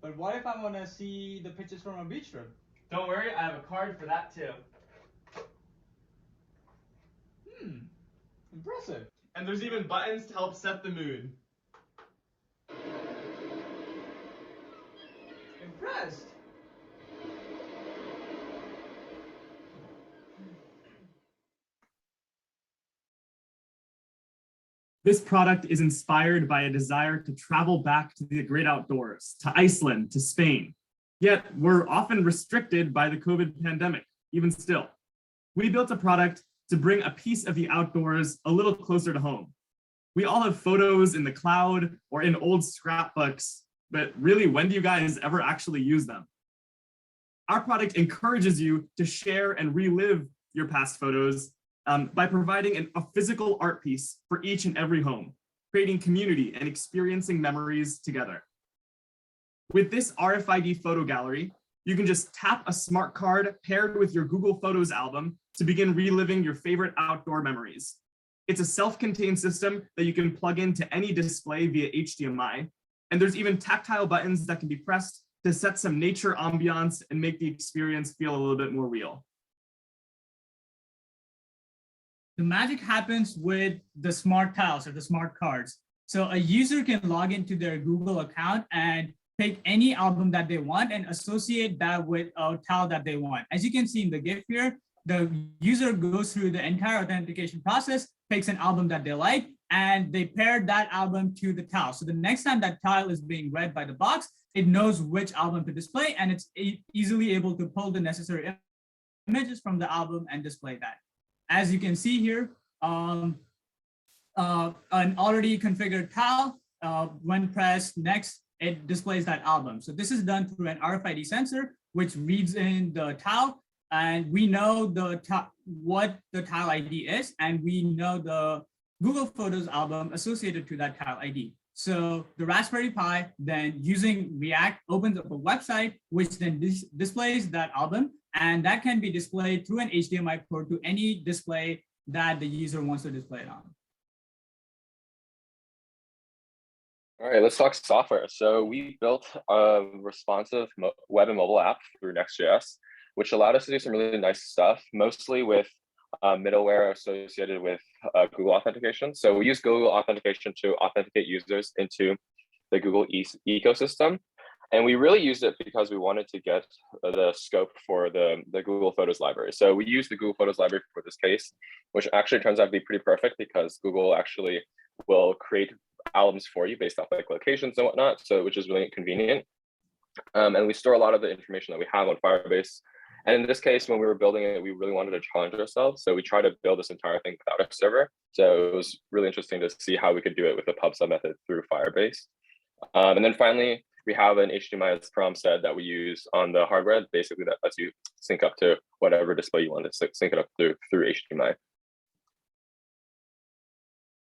But what if I want to see the pictures from a beach trip? Don't worry, I have a card for that too. Impressive. And there's even buttons to help set the mood. Impressed. This product is inspired by a desire to travel back to the great outdoors, to Iceland, to Spain. Yet we're often restricted by the COVID pandemic, even still. We built a product to bring a piece of the outdoors a little closer to home. We all have photos in the cloud or in old scrapbooks, but really, when do you guys ever actually use them? Our product encourages you to share and relive your past photos by providing a physical art piece for each and every home, creating community and experiencing memories together. With this RFID photo gallery, you can just tap a smart card paired with your Google Photos album to begin reliving your favorite outdoor memories. It's a self-contained system that you can plug into any display via HDMI, and there's even tactile buttons that can be pressed to set some nature ambiance and make the experience feel a little bit more real. The magic happens with the smart tiles or the smart cards. So a user can log into their Google account and pick any album that they want and associate that with a tile that they want. As you can see in the GIF here, the user goes through the entire authentication process, picks an album that they like, and they pair that album to the tile. So the next time that tile is being read by the box, it knows which album to display, and it's easily able to pull the necessary images from the album and display that. As you can see here, an already configured tile, when pressed next, it displays that album. So this is done through an RFID sensor, which reads in the tile, and we know what the tile ID is, and we know the Google Photos album associated to that tile ID. So the Raspberry Pi then using React opens up a website, which then displays that album, and that can be displayed through an HDMI port to any display that the user wants to display it on. All right, let's talk software. So we built a responsive web and mobile app through Next.js, which allowed us to do some really nice stuff, mostly with middleware associated with Google authentication. So we use Google authentication to authenticate users into the Google ecosystem. And we really used it because we wanted to get the scope for the Google Photos library. So we used the Google Photos library for this case, which actually turns out to be pretty perfect because Google actually will create albums for you based off like locations and whatnot, so which is really convenient. And we store a lot of the information that we have on Firebase. And in this case, when we were building it, we really wanted to challenge ourselves. So we tried to build this entire thing without a server. So it was really interesting to see how we could do it with a pub sub method through Firebase. And then finally, we have an HDMI, as Pram said, that we use on the hardware. Basically, that lets you sync up to whatever display you want to sync it up through HDMI.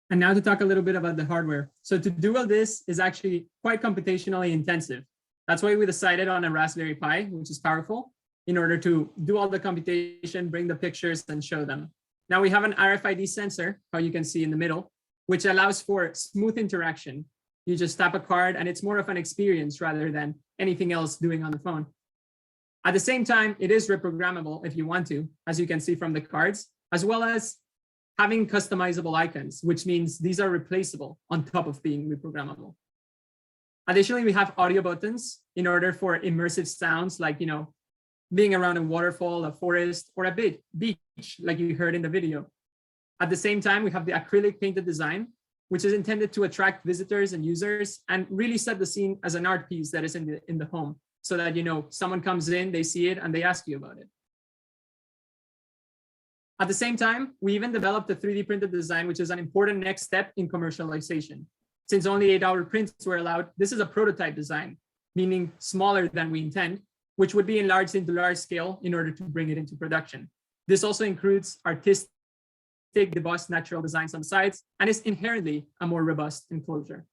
And now to talk a little bit about the hardware. So to do all this is actually quite computationally intensive. That's why we decided on a Raspberry Pi, which is powerful, in order to do all the computation, bring the pictures and show them. Now we have an RFID sensor, how you can see in the middle, which allows for smooth interaction. You just tap a card and it's more of an experience rather than anything else doing on the phone. At the same time, it is reprogrammable if you want to, as you can see from the cards, as well as having customizable icons, which means these are replaceable on top of being reprogrammable. Additionally, we have audio buttons in order for immersive sounds like, being around a waterfall, a forest, or a beach, like you heard in the video. At the same time, we have the acrylic painted design, which is intended to attract visitors and users and really set the scene as an art piece that is in the home, so that, someone comes in, they see it, and they ask you about it. At the same time, we even developed a 3D printed design, which is an important next step in commercialization. Since only 8-hour prints were allowed, this is a prototype design, meaning smaller than we intend, which would be enlarged into large scale in order to bring it into production. This also includes artistic, debossed natural designs on the sides, and is inherently a more robust enclosure.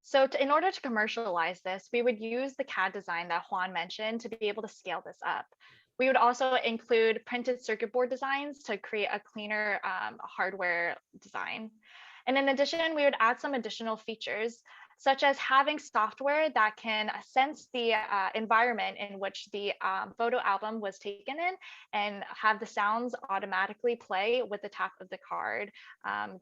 So in order to commercialize this, we would use the CAD design that Juan mentioned to be able to scale this up. We would also include printed circuit board designs to create a cleaner hardware design. And in addition, we would add some additional features such as having software that can sense the environment in which the photo album was taken in and have the sounds automatically play with the tap of the card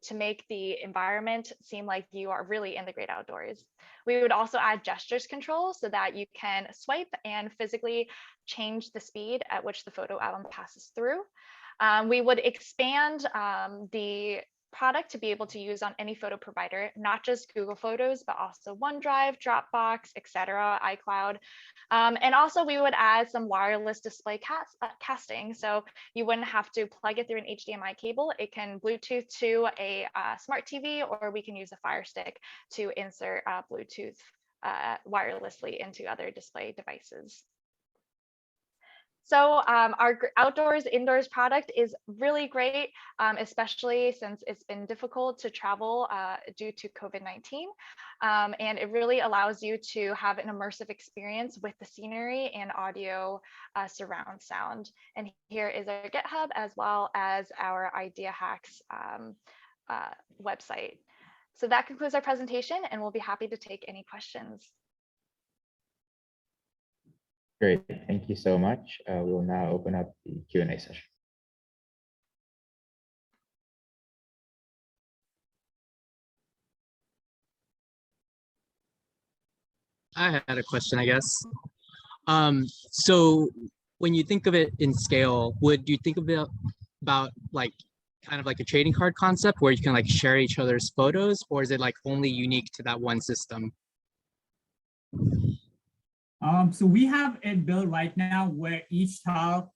to make the environment seem like you are really in the great outdoors. We would also add gestures control so that you can swipe and physically change the speed at which the photo album passes through. We would expand the product to be able to use on any photo provider, not just Google Photos, but also OneDrive, Dropbox, etc., iCloud. And also we would add some wireless display casting. So you wouldn't have to plug it through an HDMI cable. It can Bluetooth to a smart TV, or we can use a Fire Stick to insert Bluetooth wirelessly into other display devices. So our outdoors indoors product is really great, especially since it's been difficult to travel due to COVID-19. And it really allows you to have an immersive experience with the scenery and audio surround sound. And here is our GitHub as well as our IDEAHACKS website. So that concludes our presentation, and we'll be happy to take any questions. Great, thank you so much. We will now open up the Q&A session. I had a question, I guess. So when you think of it in scale, would you think about like kind of like a trading card concept where you can like share each other's photos, or is it like only unique to that one system? So we have it built right now where each tile,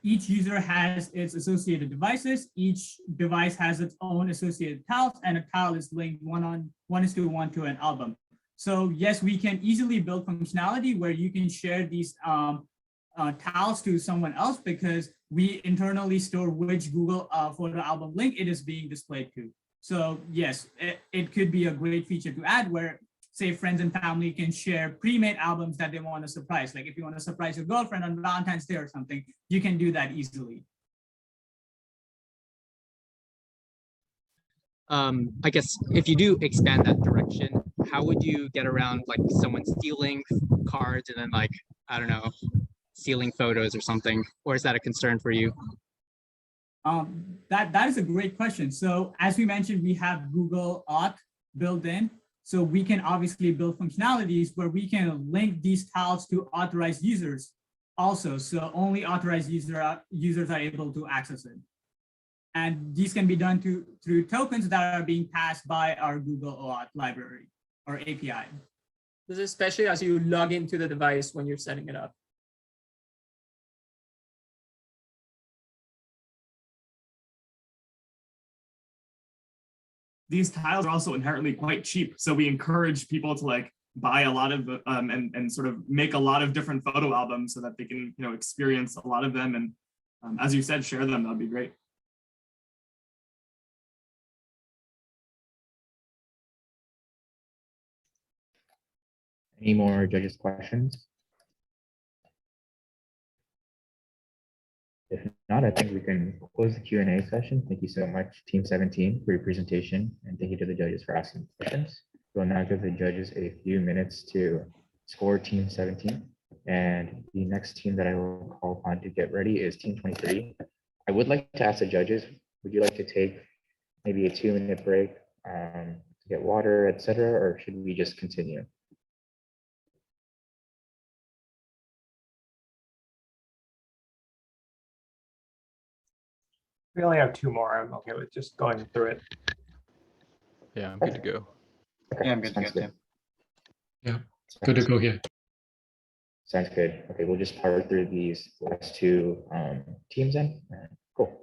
each user has its associated devices. Each device has its own associated tiles, and a tile is linked one-to-one to an album. So yes, we can easily build functionality where you can share these tiles to someone else, because we internally store which Google photo album link it is being displayed to. So yes, it could be a great feature to add where, say, friends and family can share pre-made albums that they want to surprise. Like if you want to surprise your girlfriend on Valentine's Day or something, you can do that easily. I guess if you do expand that direction, how would you get around like someone stealing cards and then like, I don't know, stealing photos or something? Or is that a concern for you? That is a great question. So as we mentioned, we have Google Auth built in. So we can obviously build functionalities where we can link these tiles to authorized users also. So only authorized users are able to access it. And these can be done through tokens that are being passed by our Google Auth library or API. This is especially as you log into the device when you're setting it up. These tiles are also inherently quite cheap. So we encourage people to like buy a lot of and sort of make a lot of different photo albums so that they can, you know, experience a lot of them. And as you said, share them, that'd be great. Any more judges' questions? If not, I think we can close the Q&A session. Thank you so much, Team 17, for your presentation, and thank you to the judges for asking questions. We'll now give the judges a few minutes to score Team 17, and the next team that I will call upon to get ready is Team 23. I would like to ask the judges, would you like to take maybe a 2-minute break to get water, etc., or should we just continue? We only have 2 more. I'm okay with just going through it. Yeah, I'm good to go. Yeah, I'm good to go too. Yeah, good to go here. Sounds good. Okay, we'll just power through these last 2 teams then. Cool.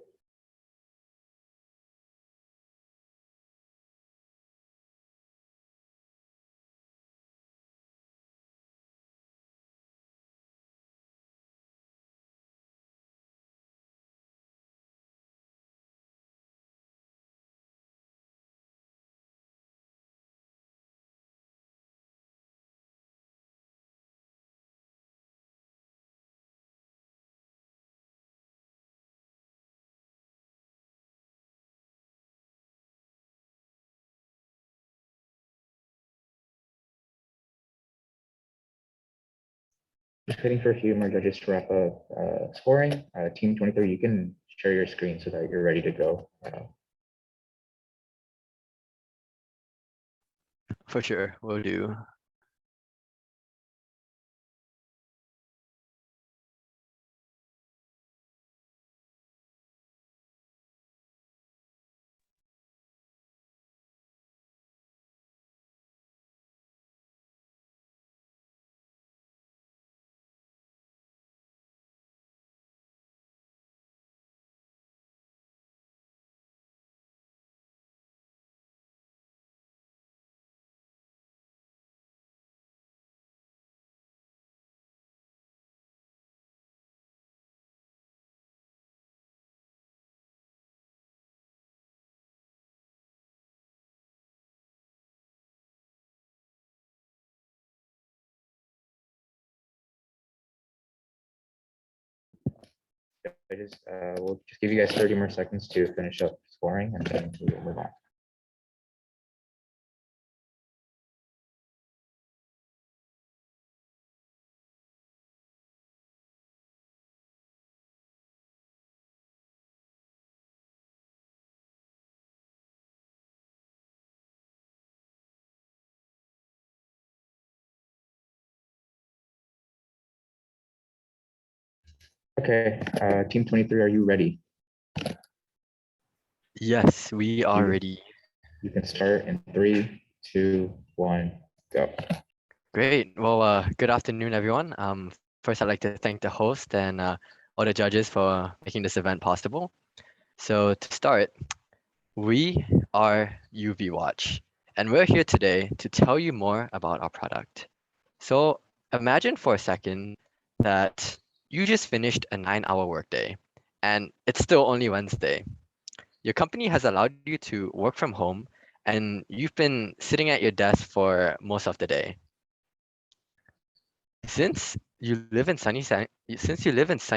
Just waiting for a few more judges to wrap up scoring. Team 23, you can share your screen so that you're ready to go. For sure, will do. We'll just give you guys 30 more seconds to finish up scoring and then we will move on. Okay, team 23, are you ready? Yes, we are ready. You can start in 3, 2, 1, go. Great. Well, good afternoon, everyone. First, I'd like to thank the host and all the judges for making this event possible. So to start, we are UV Watch, and we're here today to tell you more about our product. So imagine for a second that you just finished a 9-hour workday, and it's still only Wednesday. Your company has allowed you to work from home, and you've been sitting at your desk for most of the day. Since you live in sunny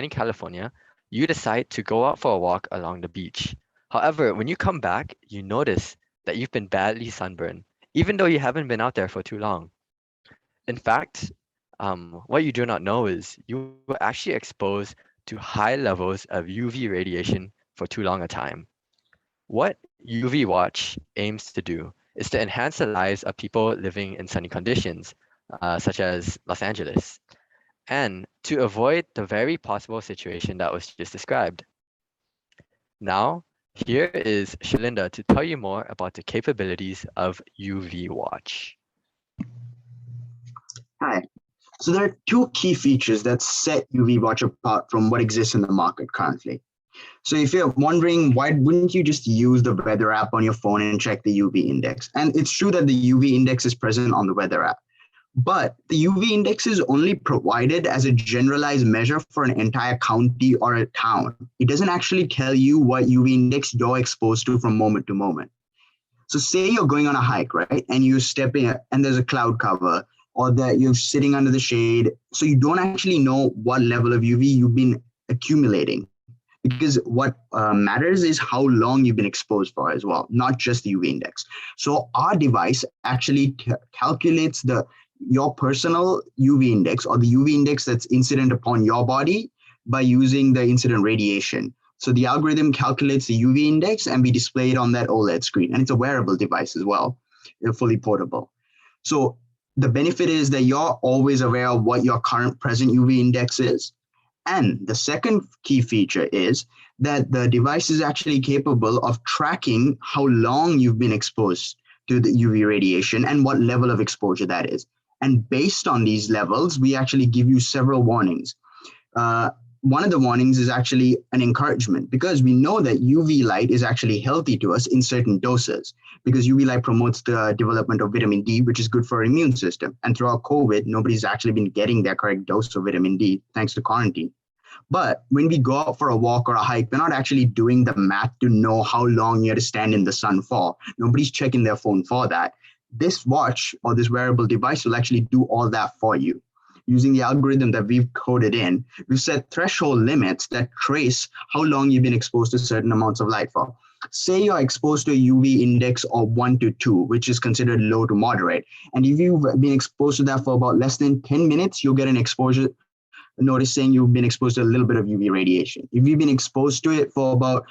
California, you decide to go out for a walk along the beach. However, when you come back, you notice that you've been badly sunburned, even though you haven't been out there for too long. In fact, what you do not know is you were actually exposed to high levels of UV radiation for too long a time. What UV Watch aims to do is to enhance the lives of people living in sunny conditions, such as Los Angeles, and to avoid the very possible situation that was just described. Now, here is Shalinda to tell you more about the capabilities of UV Watch. Hi. So there are two key features that set UV Watch apart from what exists in the market currently. So if you're wondering, why wouldn't you just use the weather app on your phone and check the UV index? And it's true that the UV index is present on the weather app, but the UV index is only provided as a generalized measure for an entire county or a town. It doesn't actually tell you what UV index you're exposed to from moment to moment. So say you're going on a hike, right? And you step in and there's a cloud cover, or that you're sitting under the shade. So you don't actually know what level of UV you've been accumulating, because what matters is how long you've been exposed for as well, not just the UV index. So our device actually calculates your personal UV index, or the UV index that's incident upon your body, by using the incident radiation. So the algorithm calculates the UV index and we display it on that OLED screen. And it's a wearable device as well, fully portable. So the benefit is that you're always aware of what your current present UV index is. And the second key feature is that the device is actually capable of tracking how long you've been exposed to the UV radiation and what level of exposure that is. And based on these levels, we actually give you several warnings. One of the warnings is actually an encouragement, because we know that UV light is actually healthy to us in certain doses, because UV light promotes the development of vitamin D, which is good for our immune system. And throughout COVID, nobody's actually been getting their correct dose of vitamin D thanks to quarantine. But when we go out for a walk or a hike, we're not actually doing the math to know how long you have to stand in the sun for. Nobody's checking their phone for that. This watch or this wearable device will actually do all that for you. Using the algorithm that we've coded in, we've set threshold limits that trace how long you've been exposed to certain amounts of light for. Say you're exposed to a UV index of 1 to 2, which is considered low to moderate. And if you've been exposed to that for about less than 10 minutes, you'll get an exposure noticing you've been exposed to a little bit of UV radiation. If you've been exposed to it for about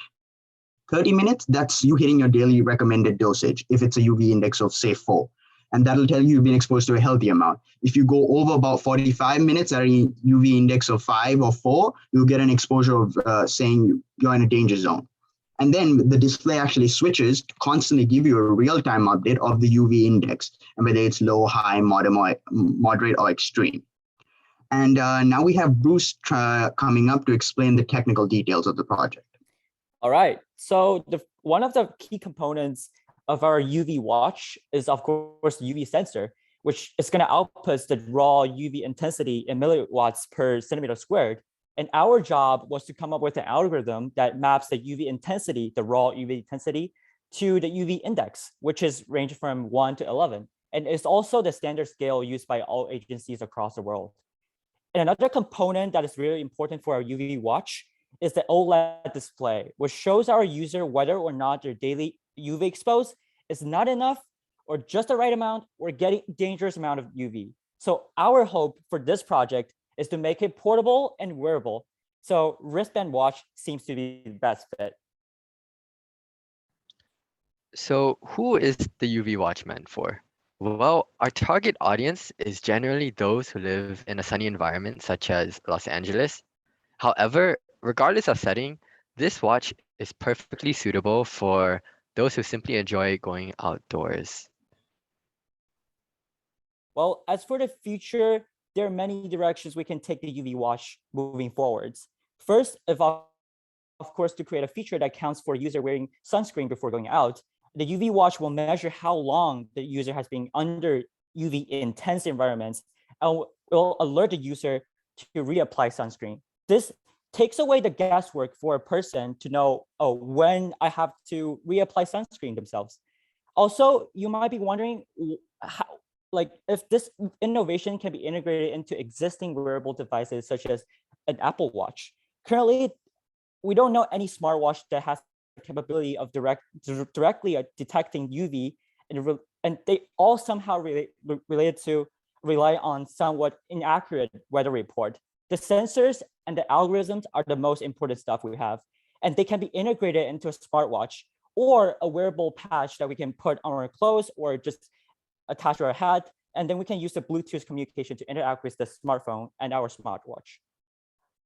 30 minutes, that's you hitting your daily recommended dosage if it's a UV index of say 4. And that'll tell you you've been exposed to a healthy amount. If you go over about 45 minutes at a UV index of 5 or 4, you'll get an exposure of saying you're in a danger zone. And then the display actually switches to constantly give you a real-time update of the UV index, and whether it's low, high, moderate, or extreme. And now we have Bruce coming up to explain the technical details of the project. All right, so one of the key components of our UV watch is, of course, the UV sensor, which is going to output the raw UV intensity in milliwatts per centimeter squared. And our job was to come up with an algorithm that maps the UV intensity, the raw UV intensity, to the UV index, which is ranged from 1 to 11. And it's also the standard scale used by all agencies across the world. And another component that is really important for our UV watch is the OLED display, which shows our user whether or not their daily UV exposed is not enough or just the right amount or getting dangerous amount of UV. So our hope for this project is to make it portable and wearable. So wristband watch seems to be the best fit. So who is the UV watch meant for? Well, our target audience is generally those who live in a sunny environment such as Los Angeles. However, regardless of setting, this watch is perfectly suitable for those who simply enjoy going outdoors. Well, as for the future, there are many directions we can take the UV watch moving forwards. First, of course, to create a feature that counts for user wearing sunscreen before going out, the UV watch will measure how long the user has been under UV intense environments and will alert the user to reapply sunscreen. This takes away the guesswork for a person to know, oh, when I have to reapply sunscreen themselves. Also, you might be wondering how, if this innovation can be integrated into existing wearable devices such as an Apple Watch. Currently, we don't know any smartwatch that has the capability of directly detecting UV, and they all somehow rely on somewhat inaccurate weather report. The sensors and the algorithms are the most important stuff we have, and they can be integrated into a smartwatch or a wearable patch that we can put on our clothes or just attach to our hat, and then we can use the Bluetooth communication to interact with the smartphone and our smartwatch.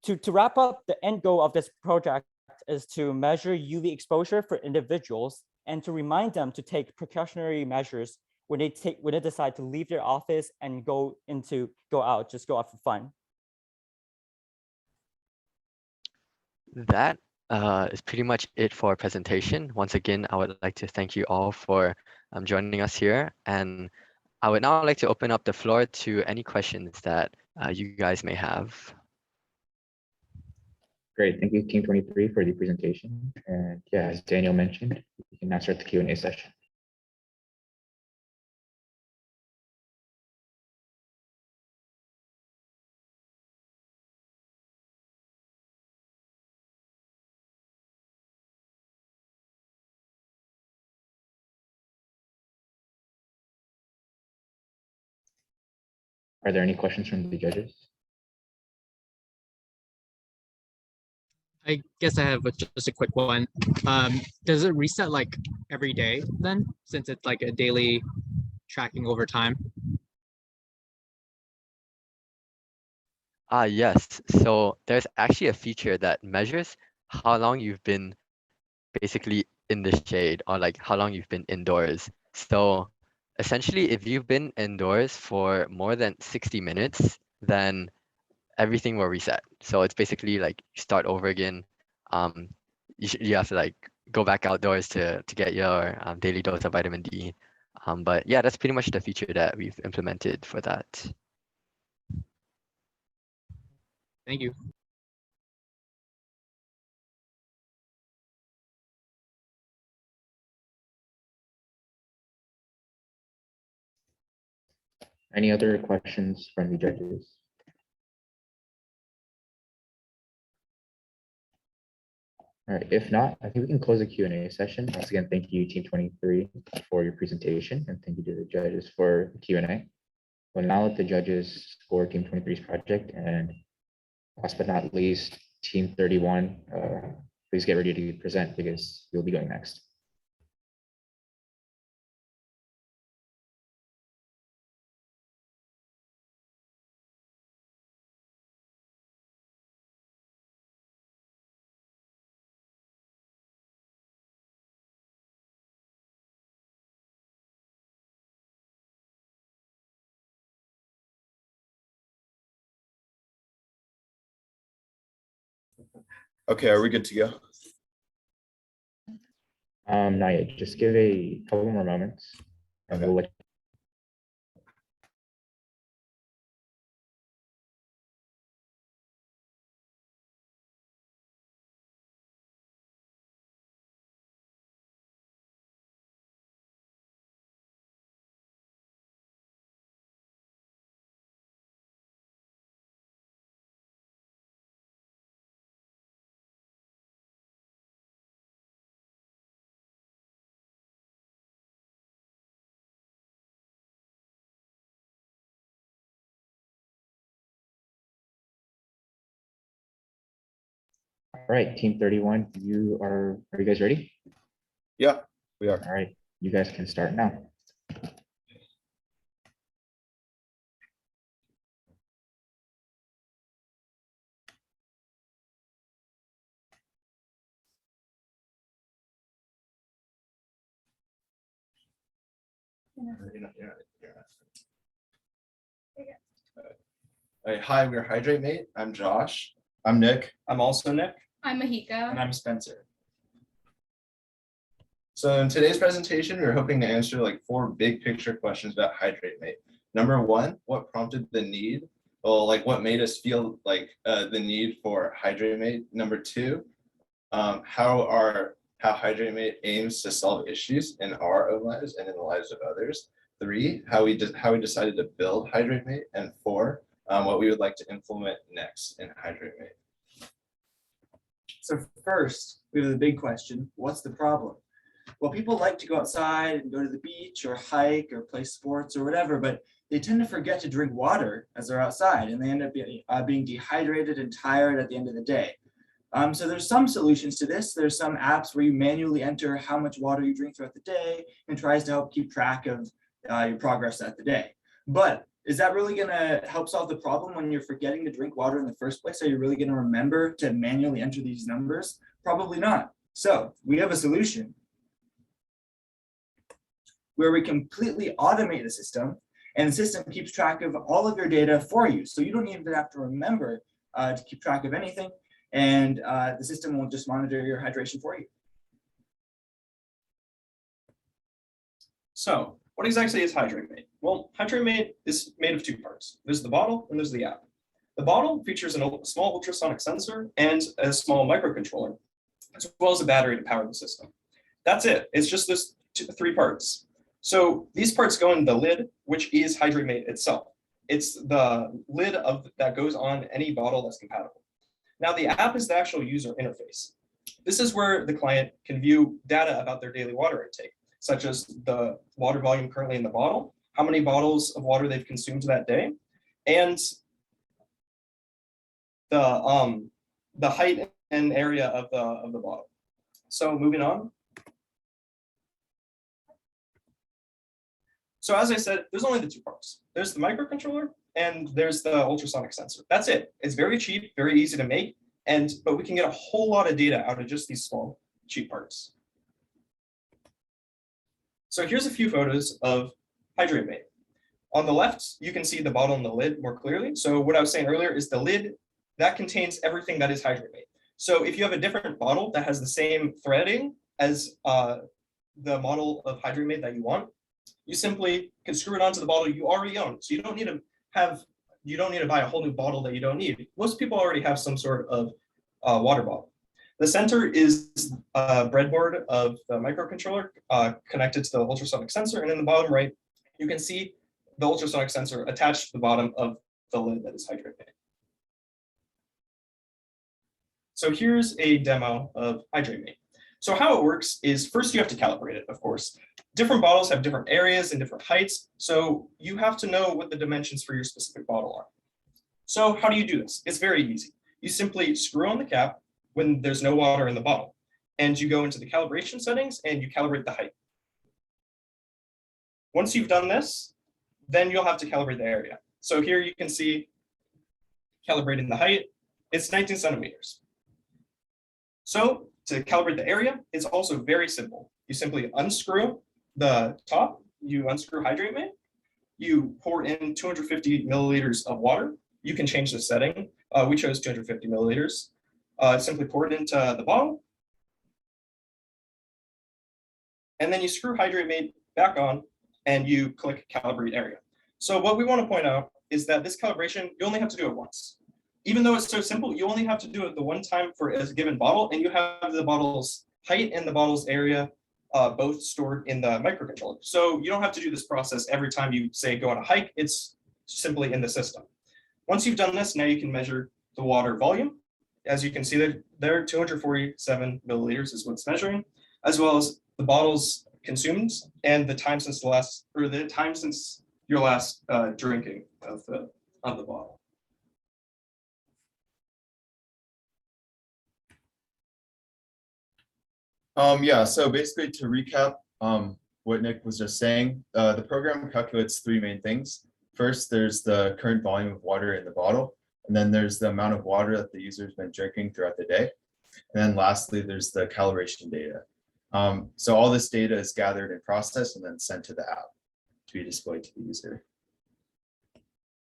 To wrap up, the end goal of this project is to measure UV exposure for individuals and to remind them to take precautionary measures when they decide to leave their office and go out for fun. That is pretty much it for our presentation. Once again, I would like to thank you all for joining us here. And I would now like to open up the floor to any questions that you guys may have. Great, thank you, Team 23, for the presentation. And yeah, as Daniel mentioned, we can now start the Q&A session. Are there any questions from the judges? I guess I have just a quick one. Does it reset like every day then, since it's like a daily tracking over time? Yes. So there's actually a feature that measures how long you've been basically in the shade or like how long you've been indoors. So essentially, if you've been indoors for more than 60 minutes, then everything will reset. So it's basically like you start over again. You have to like go back outdoors to get your daily dose of vitamin D. But yeah, that's pretty much the feature that we've implemented for that. Thank you. Any other questions from the judges? All right, if not, I think we can close the Q&A session. Once again, thank you, Team 23, for your presentation, and thank you to the judges for the Q&A. We'll now let the judges score Team 23's project, and last but not least, Team 31, please get ready to present because you'll be going next. Okay, are we good to go? Not yet. Just give a couple more moments, and we'll let. All right, Team 31, are you guys ready? Yeah, we are. All right, you guys can start now. Hi, we're Hydrate Mate. I'm Josh. I'm Nick. I'm also Nick. I'm Mahika. And I'm Spencer. So in today's presentation, we're hoping to answer like 4 big picture questions about Hydrate Mate. Number 1, what prompted the need? Well, like what made us feel like the need for Hydrate Mate? Number 2, how Hydrate Mate aims to solve issues in our own lives and in the lives of others. 3, how we decided to build Hydrate Mate. And 4, what we would like to implement next in Hydrate Mate. So first, we have the big question, what's the problem? Well, people like to go outside and go to the beach or hike or play sports or whatever, but they tend to forget to drink water as they're outside, and they end up being dehydrated and tired at the end of the day. So there's some solutions to this. There's some apps where you manually enter how much water you drink throughout the day and tries to help keep track of your progress at the day. But is that really going to help solve the problem when you're forgetting to drink water in the first place? Are you really going to remember to manually enter these numbers? Probably not. So we have a solution where we completely automate the system, and the system keeps track of all of your data for you. So you don't even have to remember to keep track of anything, and the system will just monitor your hydration for you. So what exactly is Hydrate Mate? Well, Hydrate Mate is made of 2 parts. There's the bottle and there's the app. The bottle features a small ultrasonic sensor and a small microcontroller, as well as a battery to power the system. That's it. It's just those 3 parts. So these parts go in the lid, which is Hydrate Mate itself. It's the lid that goes on any bottle that's compatible. Now the app is the actual user interface. This is where the client can view data about their daily water intake, such as the water volume currently in the bottle, how many bottles of water they've consumed that day, and the height and area of the bottle. So moving on. So as I said, there's only the 2 parts. There's the microcontroller and there's the ultrasonic sensor. That's it. It's very cheap, very easy to make, but we can get a whole lot of data out of just these small, cheap parts. So here's a few photos of Hydrate Mate. On the left, you can see the bottle and the lid more clearly. So what I was saying earlier is the lid that contains everything that is Hydrate Mate. So if you have a different bottle that has the same threading as the model of Hydrate Mate that you want, you simply can screw it onto the bottle you already own. So you don't need to buy a whole new bottle that you don't need. Most people already have some sort of water bottle. The center is a breadboard of the microcontroller connected to the ultrasonic sensor. And in the bottom right, you can see the ultrasonic sensor attached to the bottom of the lid that is Hydrate Mate. So here's a demo of Hydrate Mate. So how it works is first you have to calibrate it, of course. Different bottles have different areas and different heights, so you have to know what the dimensions for your specific bottle are. So how do you do this? It's very easy. you simply screw on the cap when there's no water in the bottle. And you go into the calibration settings and you calibrate the height. Once you've done this, then you'll have to calibrate the area. So here you can see calibrating the height, it's 19 centimeters. So to calibrate the area, it's also very simple. You simply unscrew the top, you unscrew Hydrate Mate, you pour in 250 milliliters of water. You can change the setting. We chose 250 milliliters. Simply pour it into the bottle. And then you screw Hydrate Mate back on and you click Calibrate Area. So what we want to point out is that this calibration, you only have to do it once. Even though it's so simple, you only have to do it the one time for a given bottle, and you have the bottle's height and the bottle's area both stored in the microcontroller. So you don't have to do this process every time you say go on a hike, it's simply in the system. Once you've done this, now you can measure the water volume. As you can see there, 247 milliliters is what's measuring, as well as the bottles consumed and the time since your last drinking of the bottle. Yeah, so basically to recap what Nick was just saying, the program calculates three main things. First, there's the current volume of water in the bottle, and then there's the amount of water that the user's been drinking throughout the day. And then lastly, there's the calibration data. So all this data is gathered and processed and then sent to the app to be displayed to the user.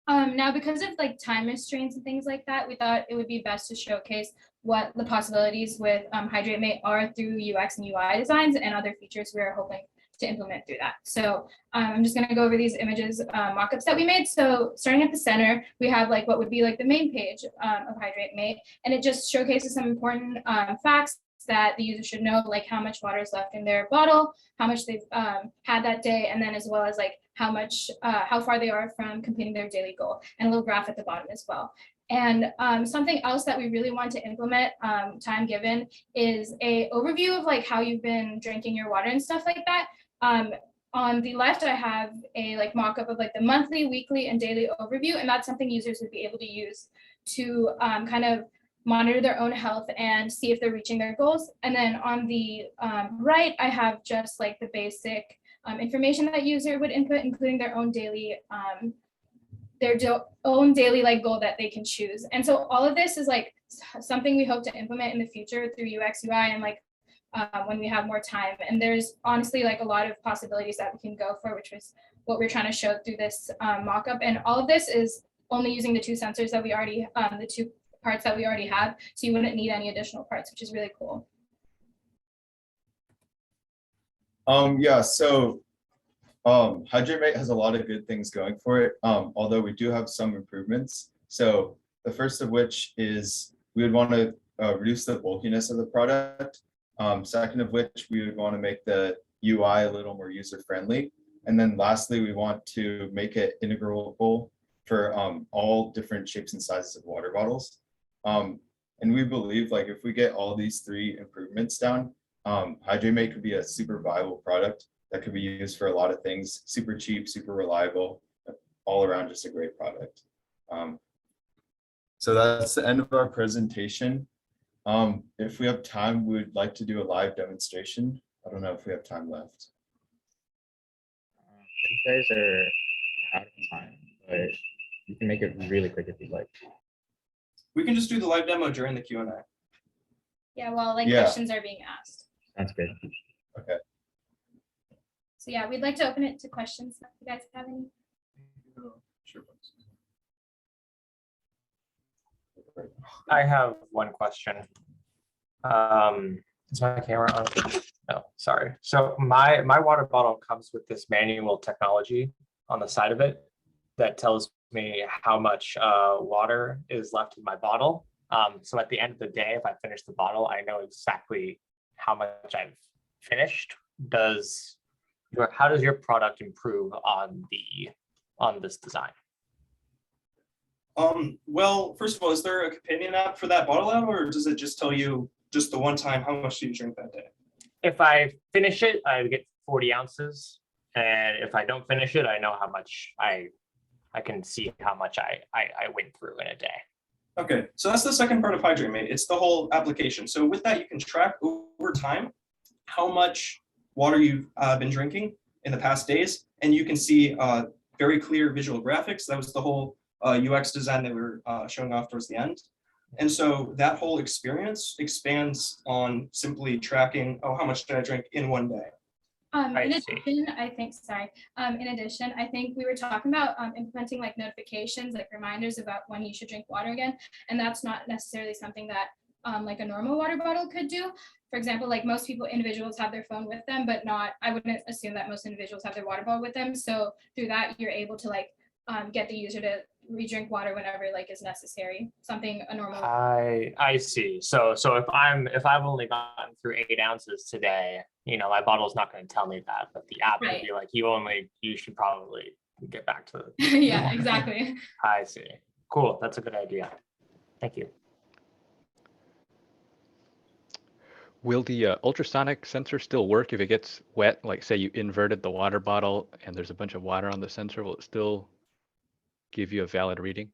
Now, because of like time restraints and things like that, we thought it would be best to showcase what the possibilities with Hydrate Mate are through UX and UI designs and other features we're hoping to implement through that. So I'm just going to go over these images, mockups that we made. So starting at the center, we have like what would be like the main page of Hydrate Mate, and it just showcases some important facts that the user should know, like how much water is left in their bottle, how much they've had that day, and then as well as like how far they are from completing their daily goal, and a little graph at the bottom as well. And something else that we really want to implement, time given, is a overview of like how you've been drinking your water and stuff like that. On the left, I have a like mock-up of like the monthly, weekly, and daily overview, and that's something users would be able to use to kind of monitor their own health and see if they're reaching their goals. And then on the right, I have just like the basic information that user would input, including their own daily like goal that they can choose. And so all of this is like something we hope to implement in the future through UX UI and like when we have more time. And there's honestly like a lot of possibilities that we can go for, which was what we're trying to show through this mockup. And all of this is only using the two sensors that we already, the two parts that we already have. So you wouldn't need any additional parts, which is really cool. Yeah, so Hydrate Mate has a lot of good things going for it, although we do have some improvements. So the first of which is we would want to reduce the bulkiness of the product. Second of which, we would want to make the UI a little more user-friendly. And then lastly, we want to make it integrable for all different shapes and sizes of water bottles. And we believe like if we get all these three improvements down, Hydrate Mate could be a super viable product that could be used for a lot of things, super cheap, super reliable, all around just a great product. So that's the end of our presentation. If we have time, we would like to do a live demonstration. I don't know if we have time left. You guys are out of time, but you can make it really quick if you'd like. We can just do the live demo during the Q&A. Yeah, while like Yeah. questions are being asked. Sounds good. Okay. So yeah, we'd like to open it to questions if you guys have any. Sure. I have one question. Is my camera on? No, sorry. So my water bottle comes with this manual technology on the side of it that tells me how much water is left in my bottle. So at the end of the day, if I finish the bottle, I know exactly how much I've finished. How does your product improve on this design? Well, first of all, is there a companion app for that bottle app, or does it just tell you just the one time how much you drink that day? If I finish it, I get 40 ounces. And if I don't finish it, I know how much I can see how much I went through in a day. Okay, so that's the second part of Hydrate Mate. It's the whole application. So with that, you can track over time how much water you've been drinking in the past days, and you can see very clear visual graphics. That was the whole UX design that we were showing off towards the end. And so that whole experience expands on simply tracking, oh, how much did I drink in one day? In addition, I think we were talking about implementing like notifications, like reminders about when you should drink water again. And that's not necessarily something that like a normal water bottle could do. For example, like most individuals have their phone with them, but I wouldn't assume that most individuals have their water bottle with them. So through that, you're able to like get the user to re-drink water whenever like is necessary. Something a normal. I see. So if I've only gotten through 8 ounces today, my bottle's not going to tell me that, but the app would be like, you should probably get back to. Yeah, exactly. I see. Cool. That's a good idea. Thank you. Will the ultrasonic sensor still work if it gets wet? Like say you inverted the water bottle and there's a bunch of water on the sensor, will it still give you a valid reading?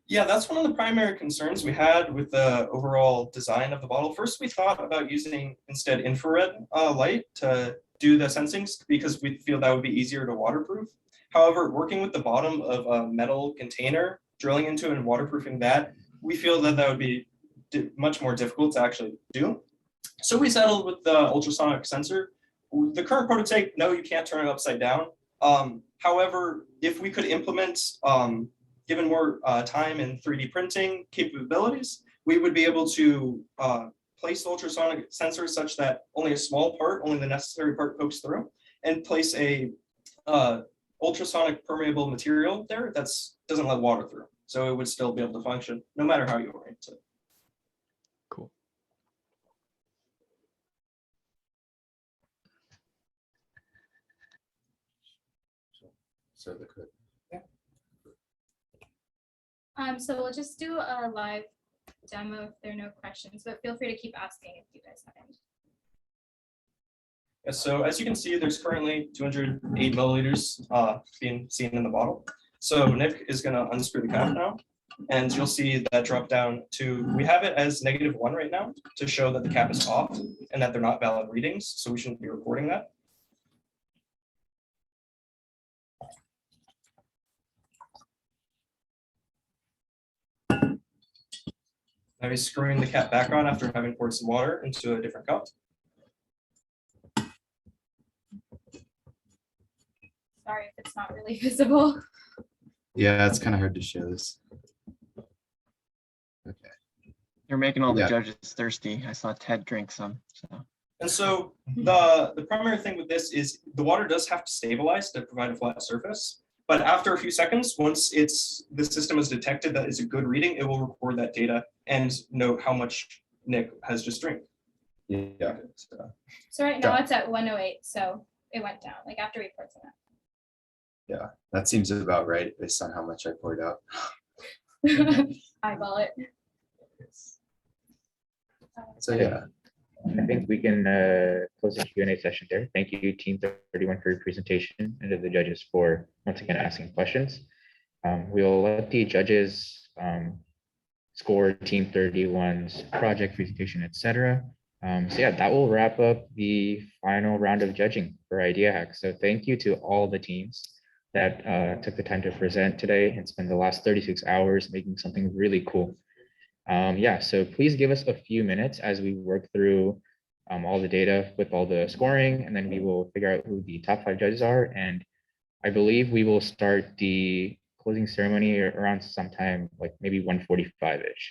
Yeah, that's one of the primary concerns we had with the overall design of the bottle. First, we thought about using instead infrared light to do the sensing because we feel that would be easier to waterproof. However, working with the bottom of a metal container, drilling into and waterproofing that, we feel that that would be much more difficult to actually do. So we settled with the ultrasonic sensor. The current prototype, no, you can't turn it upside down. However, if we could implement, given more time and 3D printing capabilities, we would be able to place the ultrasonic sensor such that only a small part, only the necessary part pokes through, and place a ultrasonic permeable material there that doesn't let water through. So it would still be able to function no matter how you orient it. Cool. So the code. So we'll just do a live demo if there are no questions, but feel free to keep asking if you guys have any. Yeah, so as you can see, there's currently 208 milliliters being seen in the bottle. So Nick is going to unscrew the cap now, and you'll see that drop down to, we have it as -1 right now to show that the cap is off and that they're not valid readings. So we shouldn't be recording that. Now he's screwing the cap back on after having poured some water into a different cup. Sorry if it's not really visible. Yeah, it's kind of hard to show this. Okay. You're making all the judges thirsty. I saw Ted drink some. So. And so the primary thing with this is the water does have to stabilize to provide a flat surface. But after a few seconds, once the system has detected that it's a good reading, it will record that data and note how much Nick has just drank. Yeah. So right now it's at 108, so it went down like after we poured some out. Yeah, that seems about right based on how much I poured out. Eyeball it. So yeah. I think we can close the Q&A session there. Thank you, Team 31, for your presentation, and to the judges for once again asking questions. We'll let the judges score Team 31's project presentation, etc. So yeah, that will wrap up the final round of judging for IDEAHACKS. So thank you to all the teams that took the time to present today and spend the last 36 hours making something really cool. Yeah, so please give us a few minutes as we work through all the data with all the scoring, and then we will figure out who the top 5 judges are. And I believe we will start the closing ceremony around sometime like maybe 1:45-ish.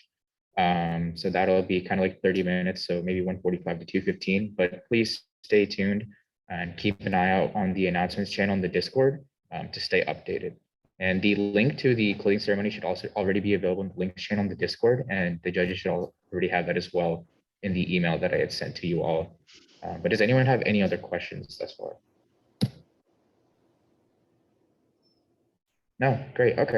So that'll be kind of like 30 minutes, so maybe 1:45 to 2:15. But please stay tuned and keep an eye out on the announcements channel in the Discord to stay updated. And the link to the closing ceremony should also already be available in the links channel in the Discord, and the judges should already have that as well in the email that I had sent to you all. But does anyone have any other questions thus far? No, great, okay.